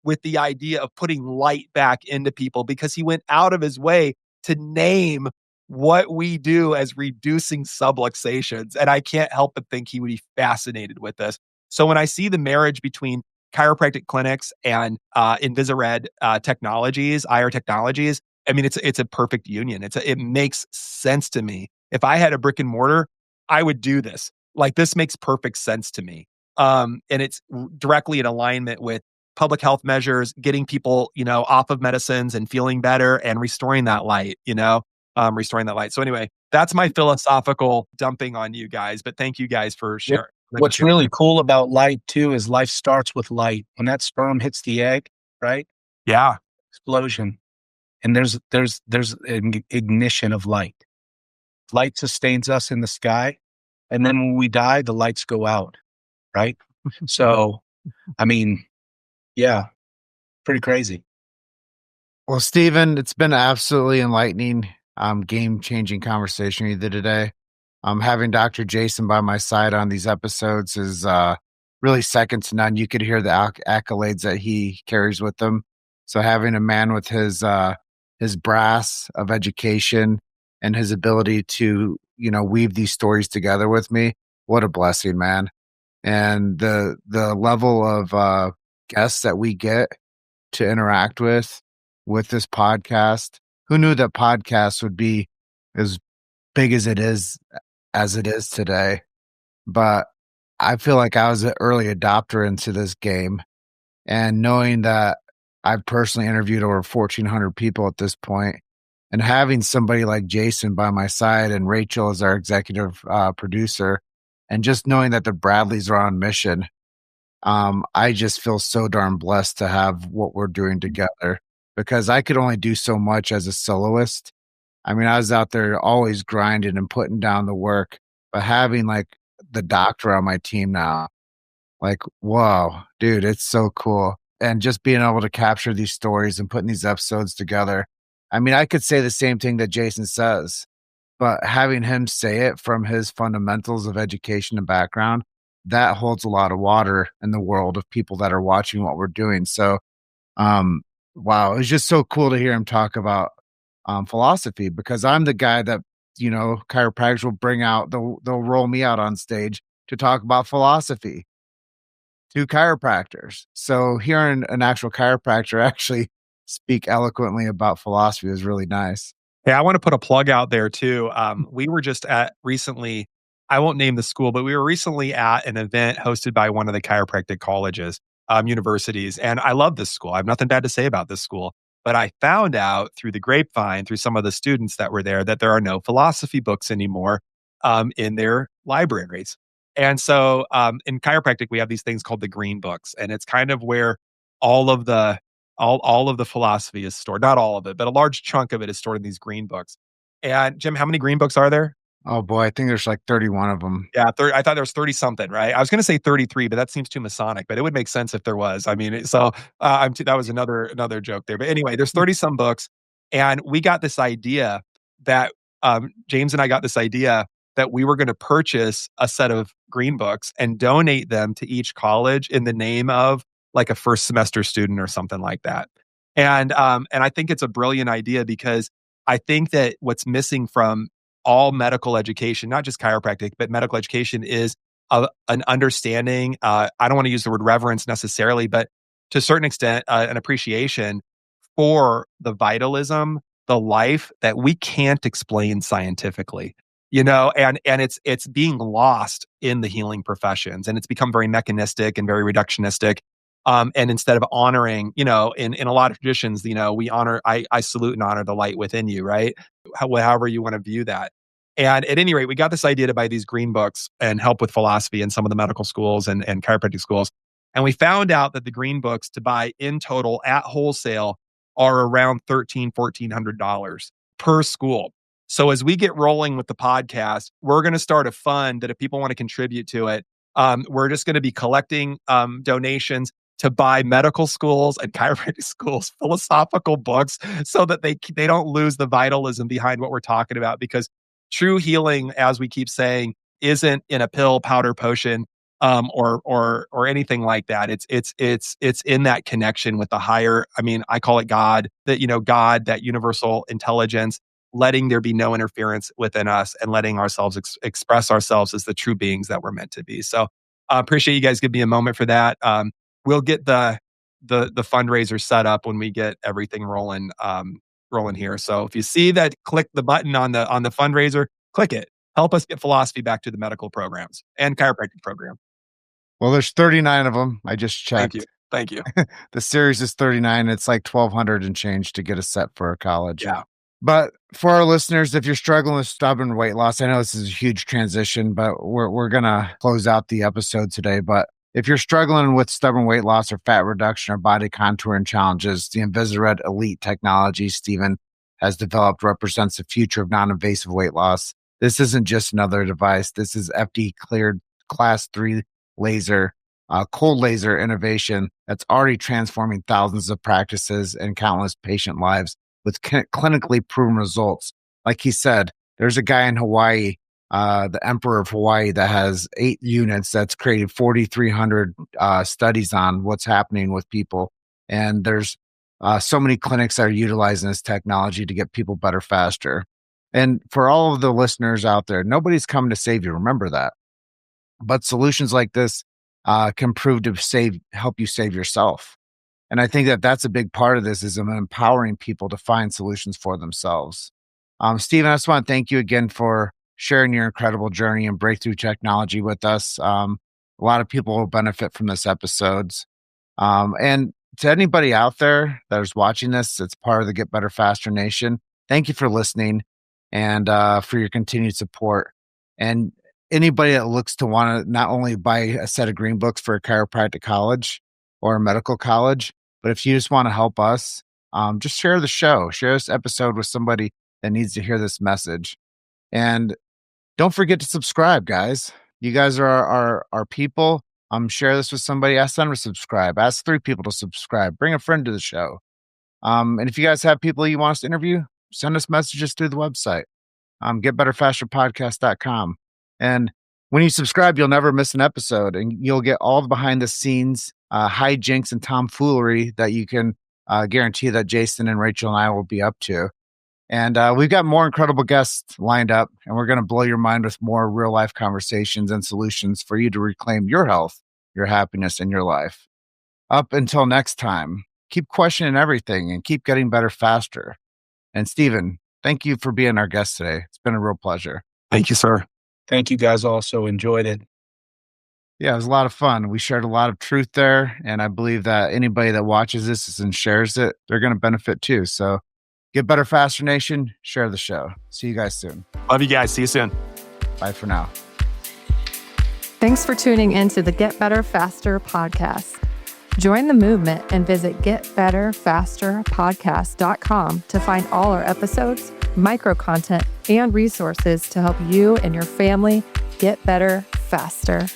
with the idea of putting light back into people, because he went out of his way to name what we do as reducing subluxations. And I can't help but think he would be fascinated with this. So when I see the marriage between chiropractic clinics and invisa-RED technologies, IR technologies, I mean, it's a perfect union. It makes sense to me. If I had a brick and mortar, I would do this. Like, this makes perfect sense to me. And it's directly in alignment with public health measures, getting people, off of medicines and feeling better and restoring that light, restoring that light. So anyway, that's my philosophical dumping on you guys, but thank you guys for sharing. What's really cool about light too is life starts with light. When that sperm hits the egg, right? Yeah. Explosion. And there's an ignition of light. Light sustains us in the sky. And then when we die, the lights go out, right? So, I mean, yeah, pretty crazy. Well, Stephen, it's been absolutely enlightening, game-changing conversation you did today. Having Dr. Jason by my side on these episodes is really second to none. You could hear the accolades that he carries with him. So having a man with his brass of education and his ability to, weave these stories together with me, what a blessing, man. And the level of guests that we get to interact with this podcast. Who knew that podcast would be as big as it is today? But I feel like I was an early adopter into this game, and knowing that I've personally interviewed over 1,400 people at this point, and having somebody like Jason by my side and Rachel as our executive producer, and just knowing that the Bradleys are on mission, I just feel so darn blessed to have what we're doing together, because I could only do so much as a soloist. I mean, I was out there always grinding and putting down the work, but having like the doctor on my team now, like, whoa, dude, it's so cool. And just being able to capture these stories and putting these episodes together. I mean, I could say the same thing that Jason says, but having him say it from his fundamentals of education and background, that holds a lot of water in the world of people that are watching what we're doing. So, wow, it's just so cool to hear him talk about philosophy, because I'm the guy that, chiropractors will bring out, they'll roll me out on stage to talk about philosophy to chiropractors. So hearing an actual chiropractor actually speak eloquently about philosophy is really nice. Hey, I want to put a plug out there too. We were just at recently, I won't name the school, but we were recently at an event hosted by one of the chiropractic colleges, universities. And I love this school. I have nothing bad to say about this school. But I found out through the grapevine, through some of the students that were there, that there are no philosophy books anymore in their libraries. And so in chiropractic, we have these things called the green books, and it's kind of where all of the all of the philosophy is stored. Not all of it, but a large chunk of it is stored in these green books. And Jim, how many green books are there? Oh boy, I think there's like 31 of them. Yeah, I thought there was 30 something, right? I was going to say 33, but that seems too Masonic, but it would make sense if there was. I mean, that was another joke there. But anyway, there's 30 some books, and we got this idea that James and I got this idea that we were going to purchase a set of green books and donate them to each college in the name of like a first semester student or something like that. And I think it's a brilliant idea because I think that what's missing from all medical education, not just chiropractic, but medical education is an understanding. I don't want to use the word reverence necessarily, but to a certain extent, an appreciation for the vitalism, the life that we can't explain scientifically. And it's being lost in the healing professions, and it's become very mechanistic and very reductionistic. And instead of honoring, in a lot of traditions, we honor, I salute and honor the light within you, right? However you want to view that. And at any rate, we got this idea to buy these green books and help with philosophy in some of the medical schools and chiropractic schools. And we found out that the green books to buy in total at wholesale are around $1,400 per school. So as we get rolling with the podcast, we're going to start a fund that if people want to contribute to it, we're just going to be collecting donations to buy medical schools and chiropractic schools philosophical books so that they don't lose the vitalism behind what we're talking about. Because true healing, as we keep saying, isn't in a pill, powder, potion, or anything like that. It's in that connection with the higher. I mean, I call it God. God, that universal intelligence, letting there be no interference within us and letting ourselves express ourselves as the true beings that we're meant to be. So, appreciate you guys giving me a moment for that. We'll get the fundraiser set up when we get everything rolling here. So if you see that, click the button on the fundraiser, click it. Help us get philosophy back to the medical programs and chiropractic program. Well, there's 39 of them. I just checked. Thank you. The series is 39. It's like 1,200 and change to get a set for a college. Yeah. But for our listeners, if you're struggling with stubborn weight loss, I know this is a huge transition, but we're going to close out the episode today. But if you're struggling with stubborn weight loss or fat reduction or body contouring challenges, the invisa-RED Elite technology Stephen has developed represents the future of non-invasive weight loss. This isn't just another device. This is FDA-Cleared Class 3 laser, cold laser innovation that's already transforming thousands of practices and countless patient lives with clinically proven results. Like he said, there's a guy in Hawaii, the emperor of Hawaii, that has 8 units that's created 4,300 studies on what's happening with people. And there's so many clinics that are utilizing this technology to get people better faster. And for all of the listeners out there, nobody's coming to save you. Remember that. But solutions like this can prove to help you save yourself. And I think that that's a big part of this, is empowering people to find solutions for themselves. Stephen, I just want to thank you again for sharing your incredible journey and breakthrough technology with us. A lot of people will benefit from this episodes. And to anybody out there that is watching this, it's part of the Get Better Faster Nation. Thank you for listening and for your continued support. And anybody that looks to want to not only buy a set of green books for a chiropractic college or a medical college, but if you just want to help us, just share the show, share this episode with somebody that needs to hear this message. And don't forget to subscribe, guys. You guys are our people. Share this with somebody. Ask them to subscribe. Ask 3 people to subscribe. Bring a friend to the show. And if you guys have people you want us to interview, send us messages through the website, getbetterfasterpodcast.com. And when you subscribe, you'll never miss an episode, and you'll get all the behind the scenes hijinks and tomfoolery that you can guarantee that Jason and Rachel and I will be up to. And we've got more incredible guests lined up, and we're going to blow your mind with more real life conversations and solutions for you to reclaim your health, your happiness, and your life. Up until next time, keep questioning everything and keep getting better faster. And Stephen, thank you for being our guest today. It's been a real pleasure. Thank you, sir. Thank you guys. Also enjoyed it. Yeah, it was a lot of fun. We shared a lot of truth there. And I believe that anybody that watches this and shares it, they're going to benefit too. So get better, faster, nation. Share the show. See you guys soon. Love you guys. See you soon. Bye for now. Thanks for tuning into the Get Better Faster podcast. Join the movement and visit getbetterfasterpodcast.com to find all our episodes, micro content, and resources to help you and your family get better faster.